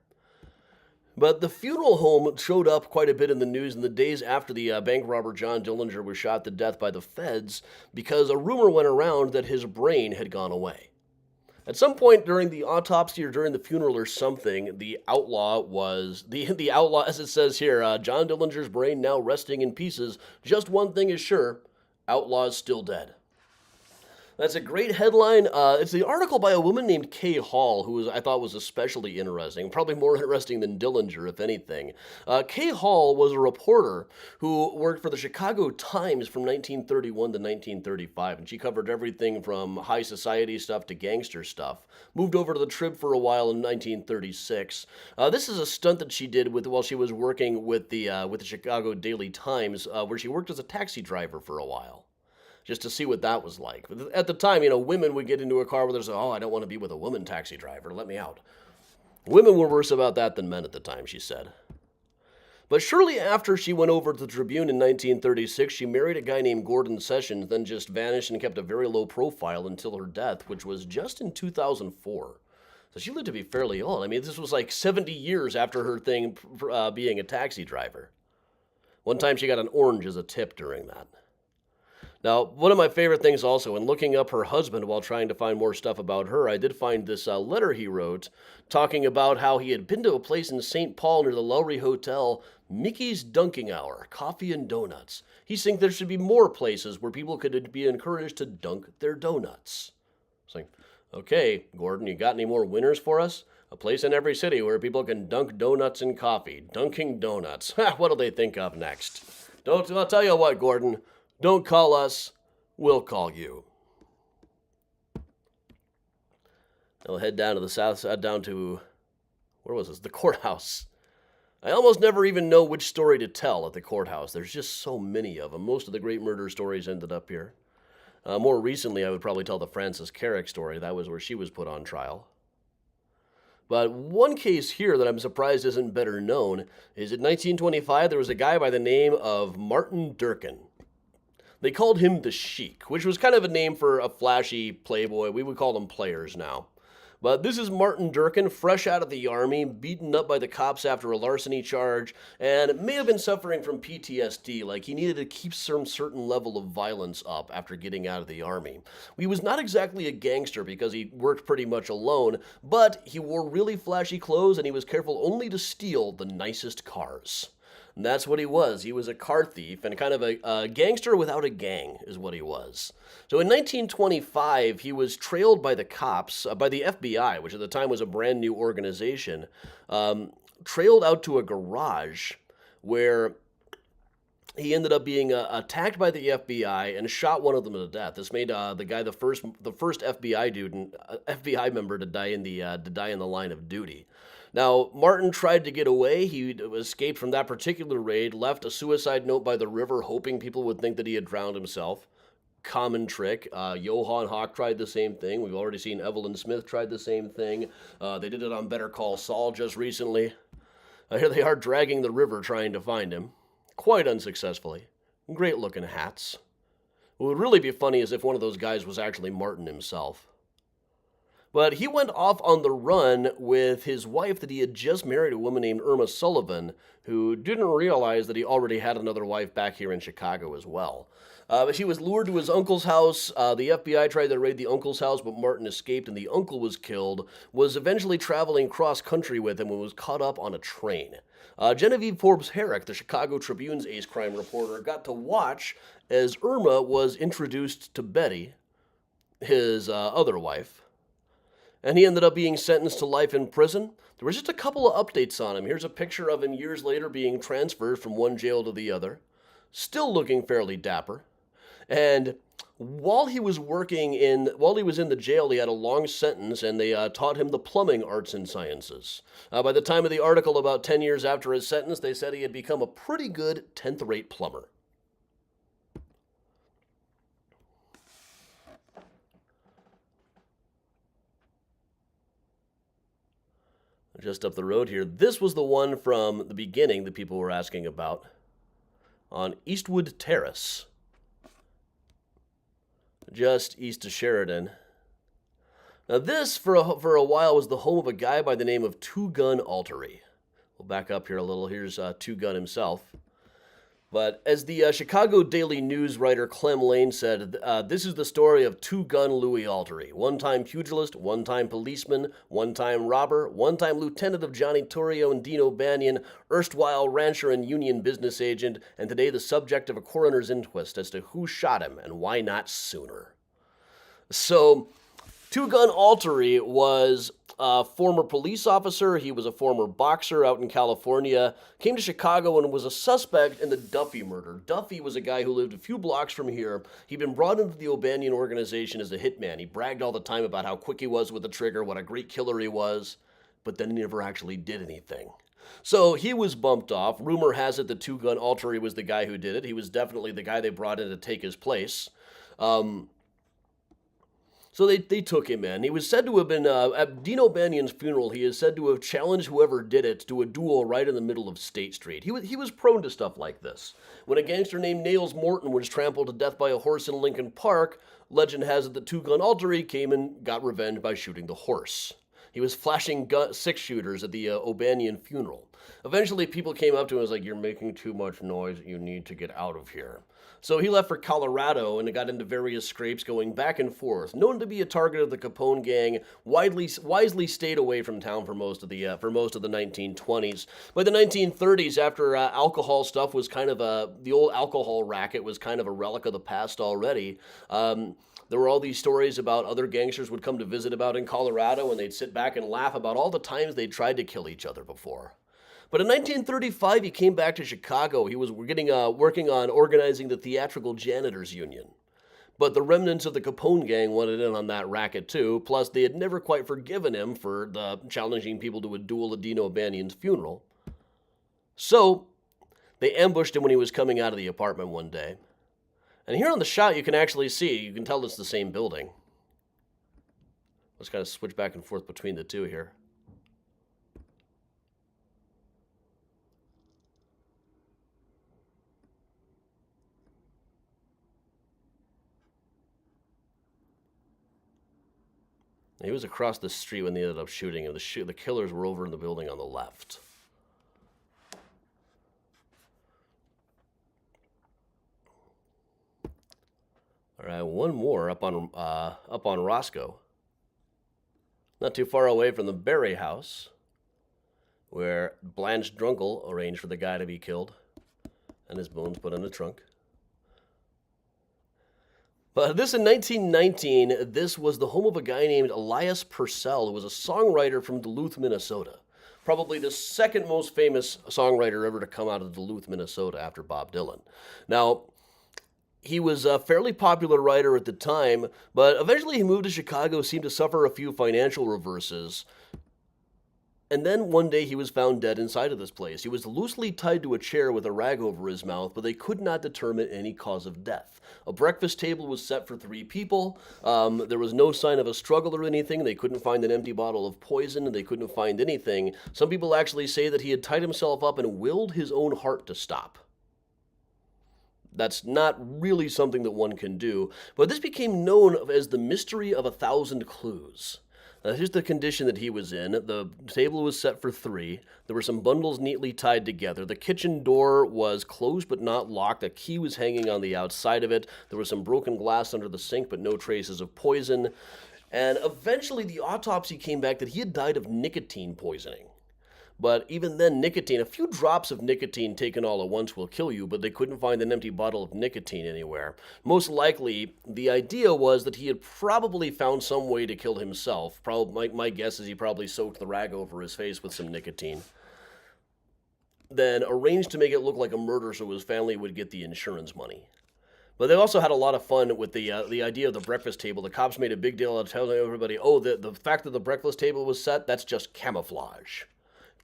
But the funeral home showed up quite a bit in the news in the days after the bank robber John Dillinger was shot to death by the feds because a rumor went around that his brain had gone away. At some point during the autopsy or during the funeral or something, the outlaw, as it says here, John Dillinger's brain now resting in pieces. Just one thing is sure, outlaw is still dead. That's a great headline. It's the article by a woman named Kay Hall, I thought was especially interesting, probably more interesting than Dillinger, if anything. Kay Hall was a reporter who worked for the Chicago Times from 1931 to 1935, and she covered everything from high society stuff to gangster stuff. Moved over to the Trib for a while in 1936. This is a stunt that she did while she was working with the Chicago Daily Times, where she worked as a taxi driver for a while, just to see what that was like. But at the time, women would get into a car where they're saying, oh, I don't want to be with a woman taxi driver, let me out. Women were worse about that than men at the time, she said. But shortly after she went over to the Tribune in 1936, she married a guy named Gordon Sessions, then just vanished and kept a very low profile until her death, which was just in 2004. So she lived to be fairly old. I mean, this was like 70 years after her thing being a taxi driver. One time she got an orange as a tip during that. Now, one of my favorite things also, in looking up her husband while trying to find more stuff about her, I did find this letter he wrote talking about how he had been to a place in St. Paul near the Lowry Hotel, Mickey's Dunking Hour, coffee and donuts. He thinks there should be more places where people could be encouraged to dunk their donuts. It's like, okay, Gordon, you got any more winners for us? A place in every city where people can dunk donuts in coffee. Dunking donuts. What'll they think of next? I'll tell you what, Gordon. Don't call us, we'll call you. I'll head down to the south side, down to, where was this? The courthouse. I almost never even know which story to tell at the courthouse. There's just so many of them. Most of the great murder stories ended up here. More recently, I would probably tell the Frances Carrick story. That was where she was put on trial. But one case here that I'm surprised isn't better known is in 1925, there was a guy by the name of Martin Durkin. They called him the Sheik, which was kind of a name for a flashy playboy. We would call them players now. But this is Martin Durkin, fresh out of the army, beaten up by the cops after a larceny charge, and may have been suffering from PTSD, like he needed to keep some certain level of violence up after getting out of the army. He was not exactly a gangster because he worked pretty much alone, but he wore really flashy clothes and he was careful only to steal the nicest cars. And that's what he was. He was a car thief and kind of a gangster without a gang is what he was. So in 1925, he was trailed by the cops, by the FBI, which at the time was a brand new organization, trailed out to a garage where he ended up being attacked by the FBI and shot one of them to death. This made the guy the first FBI member to die in the line of duty. Now, Martin tried to get away. He escaped from that particular raid, left a suicide note by the river, hoping people would think that he had drowned himself. Common trick. Johann Hawk tried the same thing. We've already seen Evelyn Smith tried the same thing. They did it on Better Call Saul just recently. Here they are dragging the river trying to find him. Quite unsuccessfully. Great looking hats. What would really be funny is if one of those guys was actually Martin himself. But he went off on the run with his wife that he had just married, a woman named Irma Sullivan, who didn't realize that he already had another wife back here in Chicago as well. But she was lured to his uncle's house. The FBI tried to raid the uncle's house, but Martin escaped and the uncle was killed, was eventually traveling cross-country with him and was caught up on a train. Genevieve Forbes Herrick, the Chicago Tribune's ace crime reporter, got to watch as Irma was introduced to Betty, his other wife. And he ended up being sentenced to life in prison. There was just a couple of updates on him. Here's a picture of him years later being transferred from one jail to the other. Still looking fairly dapper. And while he was in the jail, he had a long sentence, and they taught him the plumbing arts and sciences. By the time of the article, about 10 years after his sentence, they said he had become a pretty good 10th-rate plumber. Just up the road here. This was the one from the beginning that people were asking about on Eastwood Terrace, just east of Sheridan. Now this, for a while, was the home of a guy by the name of Two Gun Altery. We'll back up here a little. Here's Two Gun himself. But as the Chicago Daily News writer Clem Lane said, this is the story of Two Gun Louis Altery, one-time pugilist, one-time policeman, one-time robber, one-time lieutenant of Johnny Torrio and Dino Banyan, erstwhile rancher and union business agent, and today the subject of a coroner's inquest as to who shot him and why not sooner. So, Two Gun Altery was a former police officer. He was a former boxer out in California. Came to Chicago and was a suspect in the Duffy murder. Duffy was a guy who lived a few blocks from here. He'd been brought into the O'Banion organization as a hitman. He bragged all the time about how quick he was with the trigger, what a great killer he was, but then he never actually did anything. So he was bumped off. Rumor has it that Two Gun Altery was the guy who did it. He was definitely the guy they brought in to take his place. So they took him in. He was said to have been, at Dean O'Banion's funeral, he is said to have challenged whoever did it to a duel right in the middle of State Street. He was prone to stuff like this. When a gangster named Nails Norton was trampled to death by a horse in Lincoln Park, legend has it that Two Gun Altery came and got revenge by shooting the horse. He was flashing six-shooters at the O'Banion funeral. Eventually, people came up to him and was like, "You're making too much noise. You need to get out of here." So he left for Colorado and got into various scrapes going back and forth. Known to be a target of the Capone gang, wisely stayed away from town for most of the 1920s. By the 1930s, after alcohol stuff was kind of the old alcohol racket was kind of a relic of the past already. There were all these stories about other gangsters would come to visit about in Colorado, and they'd sit back and laugh about all the times they'd tried to kill each other before. But in 1935, he came back to Chicago. He was working on organizing the Theatrical Janitors Union. But the remnants of the Capone gang wanted in on that racket too, plus they had never quite forgiven him for challenging people to a duel at Dean O'Banion's funeral. So they ambushed him when he was coming out of the apartment one day. And here on the shot, you can actually see, you can tell it's the same building. Let's kind of switch back and forth between the two here. He was across the street when they ended up shooting him. The killers were over in the building on the left. All right, one more up on Roscoe. Not too far away from the Berry house, where Blanche Dunkel arranged for the guy to be killed and his bones put in the trunk. But this in 1919, this was the home of a guy named Elias Purcell, who was a songwriter from Duluth, Minnesota. Probably the second most famous songwriter ever to come out of Duluth, Minnesota after Bob Dylan. Now, he was a fairly popular writer at the time, but eventually he moved to Chicago, seemed to suffer a few financial reverses. And then one day he was found dead inside of this place. He was loosely tied to a chair with a rag over his mouth, but they could not determine any cause of death. A breakfast table was set for 3 people. There was no sign of a struggle or anything. They couldn't find an empty bottle of poison, and they couldn't find anything. Some people actually say that he had tied himself up and willed his own heart to stop. That's not really something that one can do, but this became known as the mystery of 1,000 clues. Here's the condition that he was in. The table was set for 3. There were some bundles neatly tied together. The kitchen door was closed but not locked. A key was hanging on the outside of it. There was some broken glass under the sink, but no traces of poison. And eventually the autopsy came back that he had died of nicotine poisoning. But even then, nicotine, a few drops of nicotine taken all at once will kill you, but they couldn't find an empty bottle of nicotine anywhere. Most likely, the idea was that he had probably found some way to kill himself. My guess is he probably soaked the rag over his face with some nicotine. Then arranged to make it look like a murder so his family would get the insurance money. But they also had a lot of fun with the idea of the breakfast table. The cops made a big deal out of telling everybody, oh, the fact that the breakfast table was set, that's just camouflage.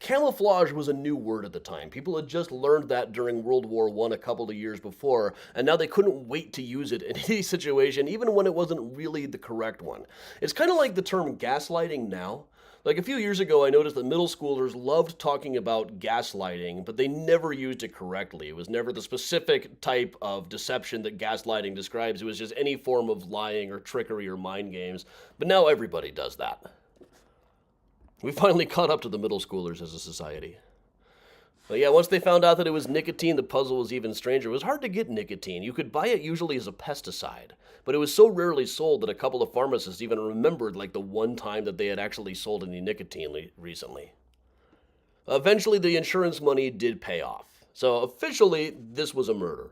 Camouflage was a new word at the time. People had just learned that during World War I a couple of years before, and now they couldn't wait to use it in any situation, even when it wasn't really the correct one. It's kind of like the term gaslighting now. Like a few years ago, I noticed that middle schoolers loved talking about gaslighting, but they never used it correctly. It was never the specific type of deception that gaslighting describes. It was just any form of lying or trickery or mind games. But now everybody does that. We finally caught up to the middle schoolers as a society. But yeah, once they found out that it was nicotine, the puzzle was even stranger. It was hard to get nicotine. You could buy it usually as a pesticide, but it was so rarely sold that a couple of pharmacists even remembered like the one time that they had actually sold any nicotine recently. Eventually, the insurance money did pay off. So officially, this was a murder.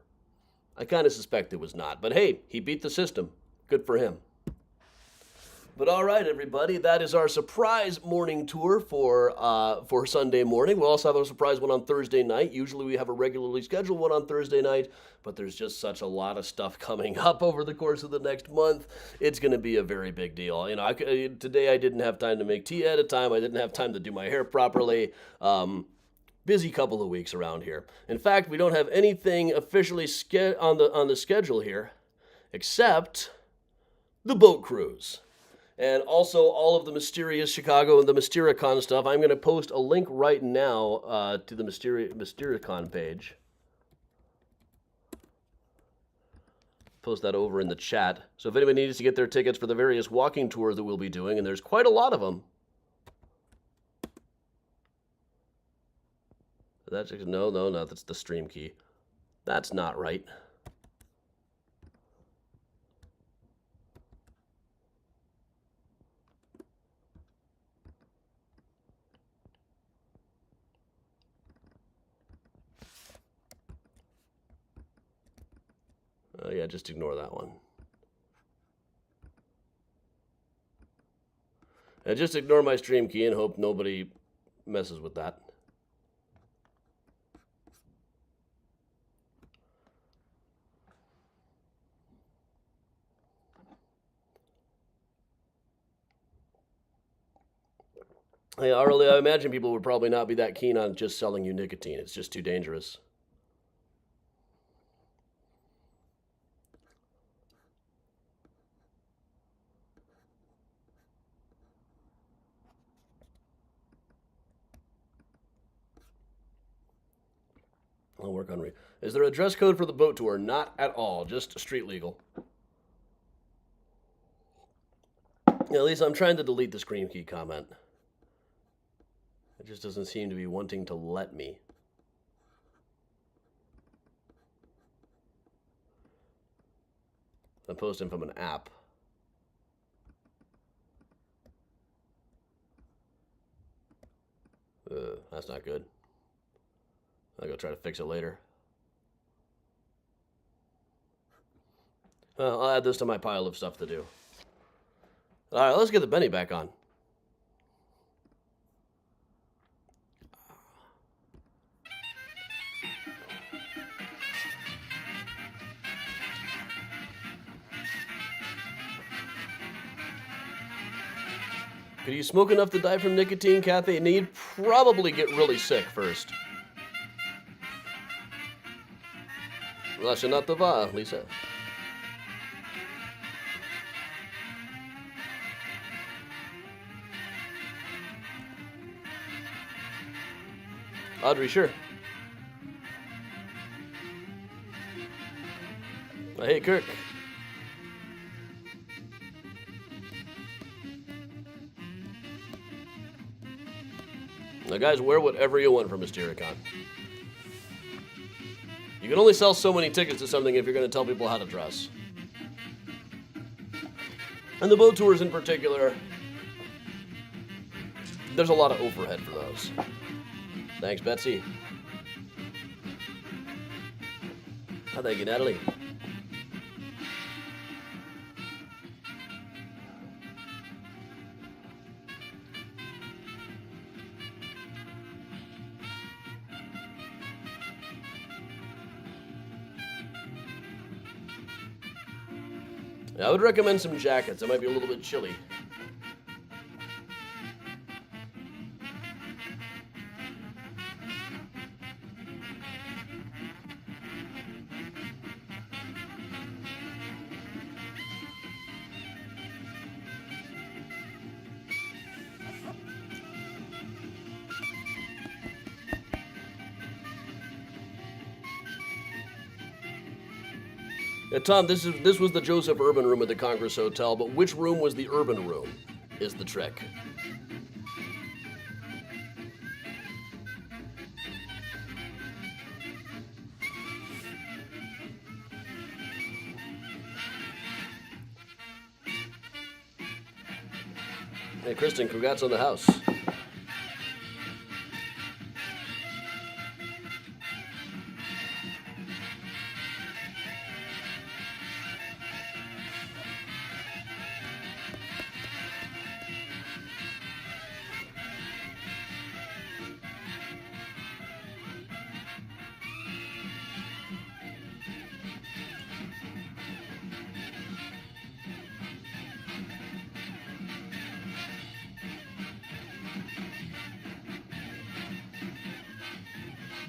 I kind of suspect it was not, but hey, he beat the system. Good for him. But all right, everybody, that is our surprise morning tour for Sunday morning. We'll also have a surprise one on Thursday night. Usually we have a regularly scheduled one on Thursday night, but there's just such a lot of stuff coming up over the course of the next month. It's going to be a very big deal. You know, today I didn't have time to make tea at a time. I didn't have time to do my hair properly. Busy couple of weeks around here. In fact, we don't have anything officially on the schedule here, except the boat cruise. And also all of the Mysterious Chicago and the Mystericon stuff. I'm going to post a link right now to the Mystericon page. Post that over in the chat. So if anybody needs to get their tickets for the various walking tours that we'll be doing, and there's quite a lot of them. No, that's the stream key. That's not right. Oh yeah, just ignore that one. And just ignore my stream key and hope nobody messes with that. Yeah, I imagine people would probably not be that keen on just selling you nicotine. It's just too dangerous. I'll work on Is there a dress code for the boat tour? Not at all, just street legal. Yeah, Lisa, I'm trying to delete the screen key comment. It just doesn't seem to be wanting to let me. I'm posting from an app. That's not good. I'll go try to fix it later. Well, I'll add this to my pile of stuff to do. All right, let's get the Benny back on. Could you smoke enough to die from nicotine, Kathy? And you'd probably get really sick first. Lascia va, Lisa. Audrey, sure. Hey, Kirk. Now, guys, wear whatever you want for Mystericon. You can only sell so many tickets to something if you're going to tell people how to dress. And the boat tours in particular, there's a lot of overhead for those. Thanks, Betsy. Oh, thank you, Natalie. I would recommend some jackets. It might be a little bit chilly. Tom, this was the Joseph Urban room at the Congress Hotel, but which room was the Urban room is the trick. Hey, Kristen, congrats on the house.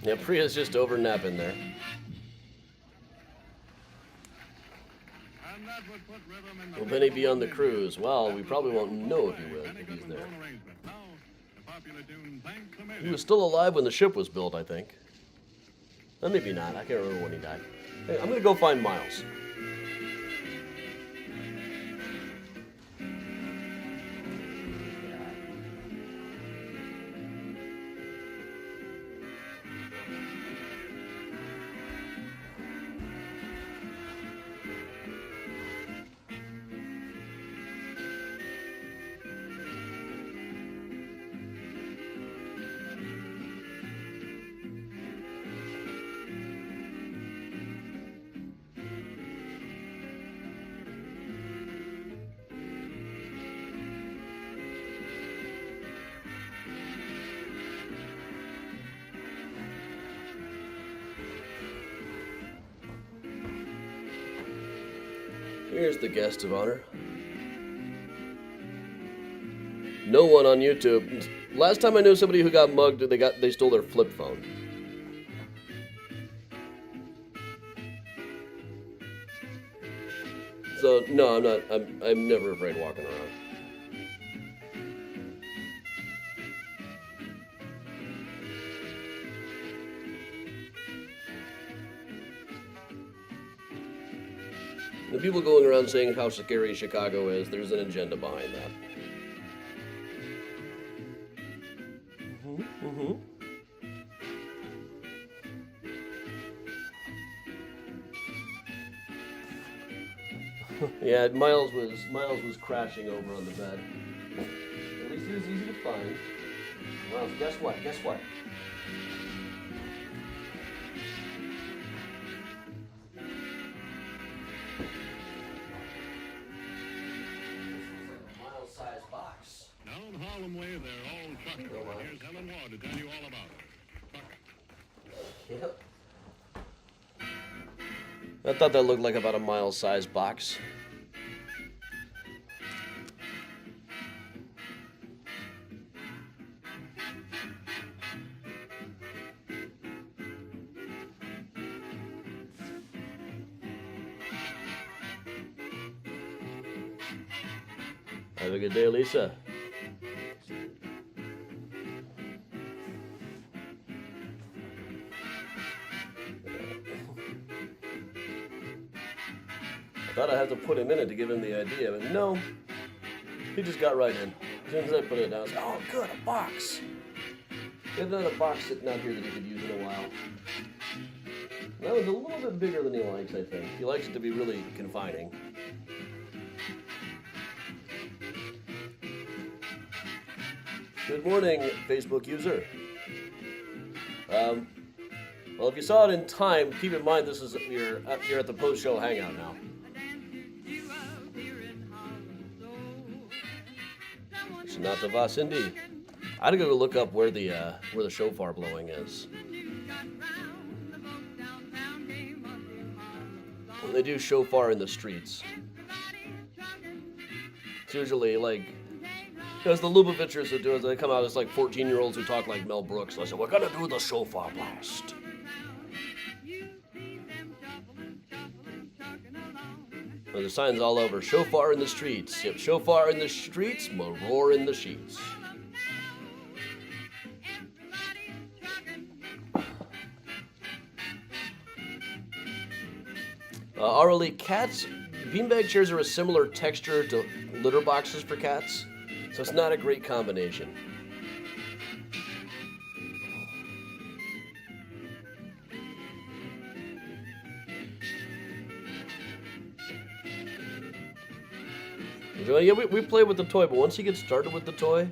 Yeah, Priya's just over napping there. And that would put rhythm in the Will Benny be on the cruise? Well, we probably won't know if he will, if he's there. Now, the popular tune, Thanks a Million. He was still alive when the ship was built, I think. Maybe not. I can't remember when he died. Hey, I'm gonna go find Miles. Here's the guest of honor. No one on YouTube. Last time I knew somebody who got mugged, they stole their flip phone. So no, I'm not. I'm never afraid walking around. The people going around saying how scary Chicago is, there's an agenda behind that. Yeah, Miles was crashing over on the bed. At least he was easy to find. Miles, guess what? Guess what? Down Harlem Way, they're all truckers. Here's Helen Ward to tell you all about it. Yep. I thought that looked like about a mile-sized box. Have a good day, Lisa. I thought I'd have to put him in it to give him the idea, but no. He just got right in. As soon as I put it down, I was like, oh, good, a box. We have another box sitting out here that he could use in a while. That was a little bit bigger than he likes, I think. He likes it to be really confining. Good morning, Facebook user. Well, if you saw it in time, keep in mind this is you're at the post-show hangout now. Sonata Vasindi. I had to go look up where the shofar blowing is. They do shofar in the streets. It's usually like, because the Lubovichers that do it, they come out as like 14-year-olds who talk like Mel Brooks. So I said, we're gonna do the shofar blast. Well, the signs all over. Shofar in the streets. Yep, shofar in the streets, roar in the sheets. Aurally, cats, beanbag chairs are a similar texture to litter boxes for cats, so it's not a great combination. Yeah, we play with the toy, but once he gets started with the toy,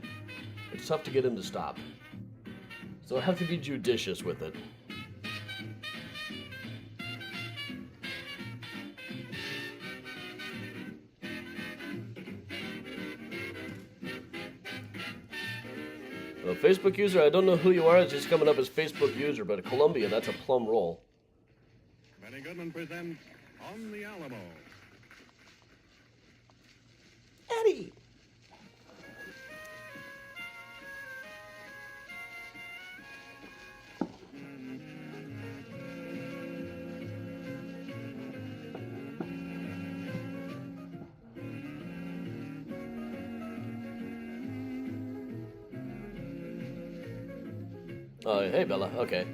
it's tough to get him to stop. So I have to be judicious with it. Well, Facebook user, I don't know who you are, it's just coming up as Facebook user, but Columbia, that's a plum roll. Benny Goodman presents On the Alamo. Eddie! Oh, hey, Bella. Okay.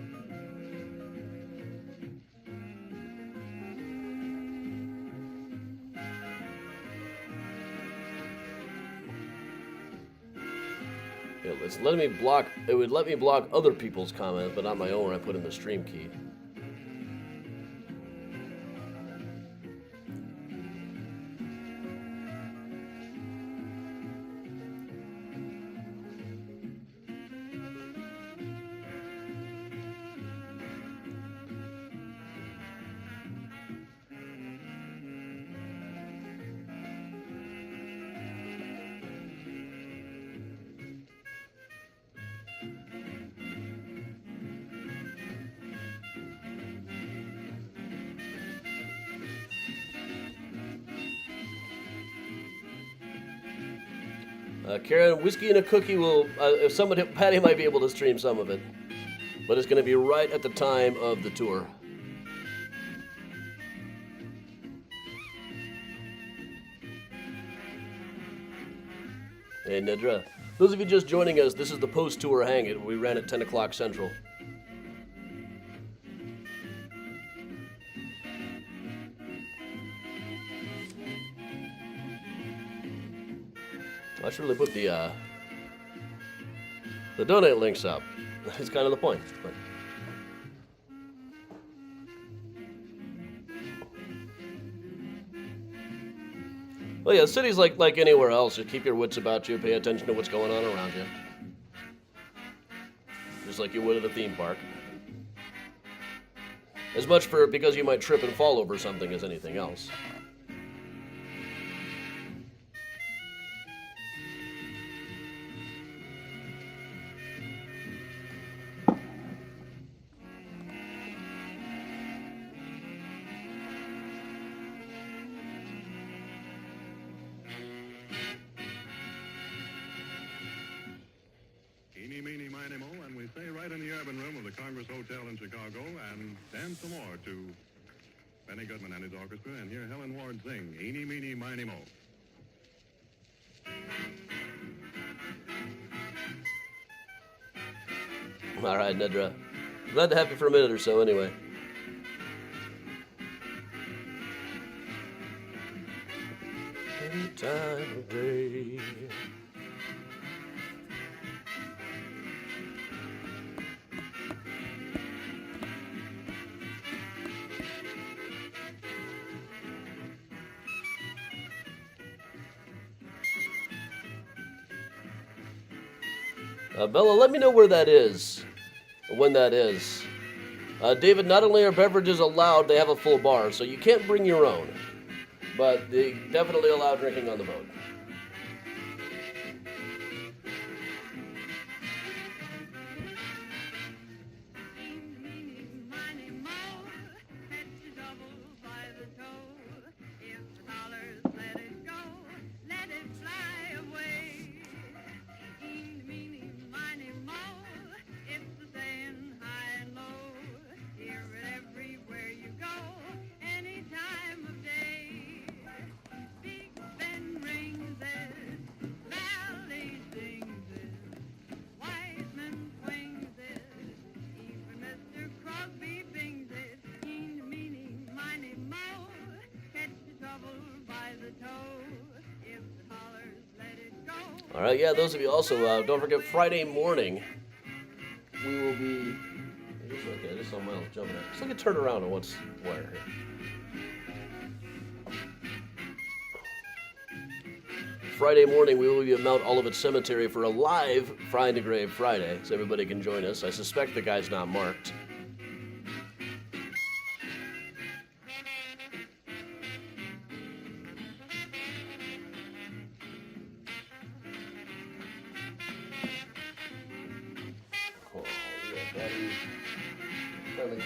It's letting me block. It would let me block other people's comments, but not my own when I put in the stream key. Karen, Whiskey and a Cookie will, if somebody, Patty might be able to stream some of it, but it's going to be right at the time of the tour. Hey, Nidra. Those of you just joining us, this is the post-tour hang. We ran at 10 o'clock Central. I should really put the donate links up. That's kind of the point. But. Well, yeah, the city's like anywhere else. Just keep your wits about you. Pay attention to what's going on around you. Just like you would at a theme park. As much because you might trip and fall over something as anything else. Hotel in Chicago and dance some more to Benny Goodman and his orchestra, and hear Helen Ward sing Eeny, Meeny, Miny, Mo. All right, Nedra. Glad to have you for a minute or so anyway. Any time of day. Bella, let me know where that is, when that is. David, not only are beverages allowed, they have a full bar, so you can't bring your own. But they definitely allow drinking on the boat. All right, yeah, those of you also, don't forget Friday morning, we will be, okay, just on my jumping out. Just look at turn around on what's where here. Friday morning, we will be at Mount Olivet Cemetery for a live Frying the Grave Friday, so everybody can join us. I suspect the guy's not marked.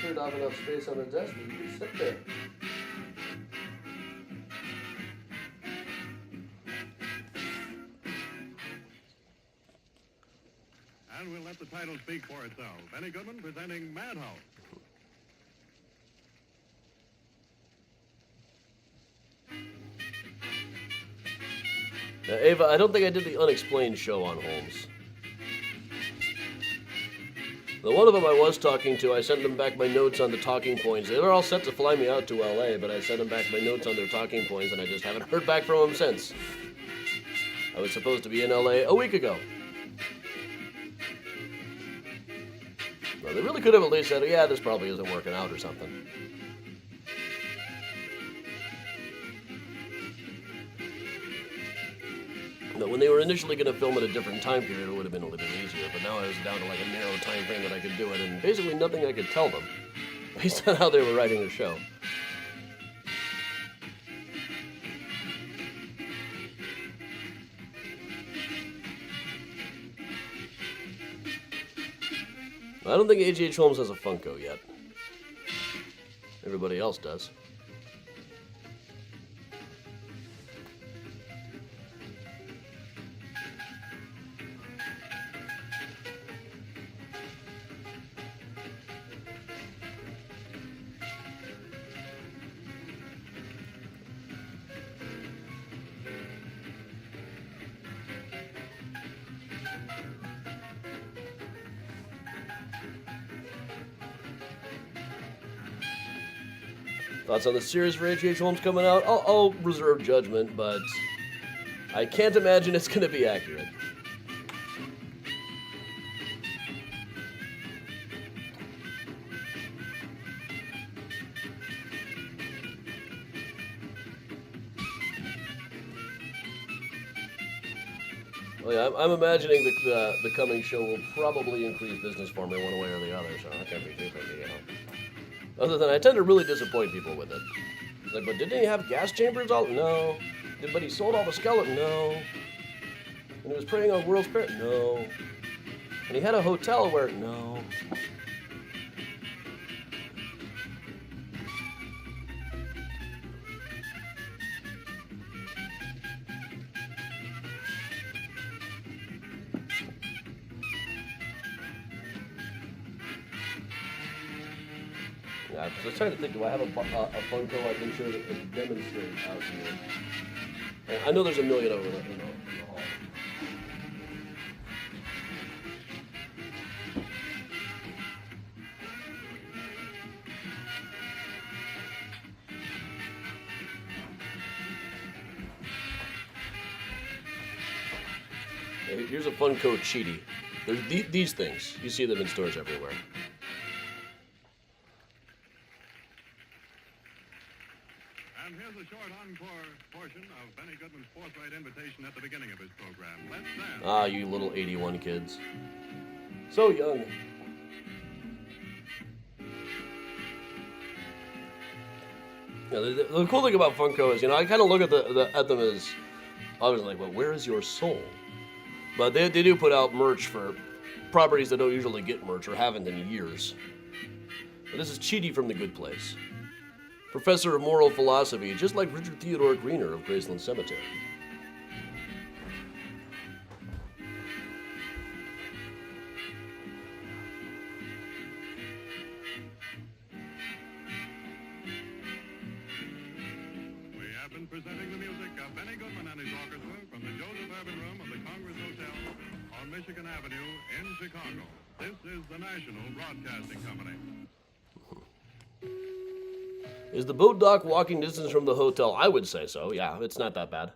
Cleared off enough space on the desk that you can sit there. And we'll let the title speak for itself. Benny Goodman presenting Madhouse. Now, Ava, I don't think I did the Unexplained show on Holmes. The one of them I was talking to, I sent them back my notes on the talking points. They were all set to fly me out to LA, but I sent them back my notes on their talking points, and I just haven't heard back from them since. I was supposed to be in LA a week ago. Well, they really could have at least said, yeah, this probably isn't working out or something. No, when they were initially going to film at a different time period, it would have been a little bit easier. But now I was down to like a narrow time frame that I could do it, and basically nothing I could tell them, based on how they were writing the show. I don't think H.H. Holmes has a Funko yet. Everybody else does. Thoughts on the series for H.H. Holmes coming out? I'll reserve judgment, but I can't imagine it's going to be accurate. Oh yeah, I'm imagining the coming show will probably increase business for me one way or the other, so I can't be too picky, you know. Other than I tend to really disappoint people with it. It's like, but didn't he have gas chambers all? No. But he sold all the skeleton? No. And he was preying on World's Fair? No. And he had a hotel where? No. I was trying to think, do I have a Funko I can show that can demonstrate out here? And I know there's a million over there in the hall. Here's a Funko Cheaty. There's these things. You see them in stores everywhere. And here's a short encore portion of Benny Goodman's forthright invitation at the beginning of his program. Let's dance. Ah, you little 81 kids. So young. Yeah, the cool thing about Funko is, you know, I kind of look at them as, I was like, well, where is your soul? But they do put out merch for properties that don't usually get merch or haven't in years. But this is Cheaty from The Good Place. Professor of moral philosophy, just like Richard Theodore Greener of Graceland Cemetery. We have been presenting the music of Benny Goodman and his orchestra from the Joseph Urban Room of the Congress Hotel on Michigan Avenue in Chicago. This is the National Broadcasting Company. Is the boat dock walking distance from the hotel? I would say so, yeah. It's not that bad.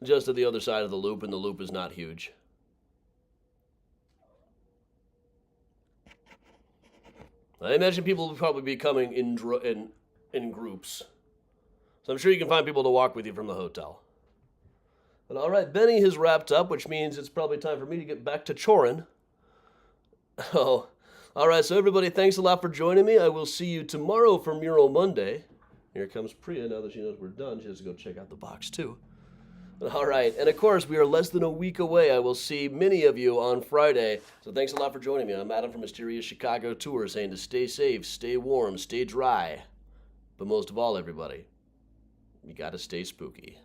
Just to the other side of the loop, and the loop is not huge. I imagine people will probably be coming in groups. So I'm sure you can find people to walk with you from the hotel. But all right, Benny has wrapped up, which means it's probably time for me to get back to chorin'. Oh, all right, so everybody, thanks a lot for joining me. I will see you tomorrow for Mural Monday. Here comes Priya. Now that she knows we're done, she has to go check out the box, too. All right, and of course, we are less than a week away. I will see many of you on Friday. So thanks a lot for joining me. I'm Adam from Mysterious Chicago Tour, saying to stay safe, stay warm, stay dry. But most of all, everybody, you got to stay spooky.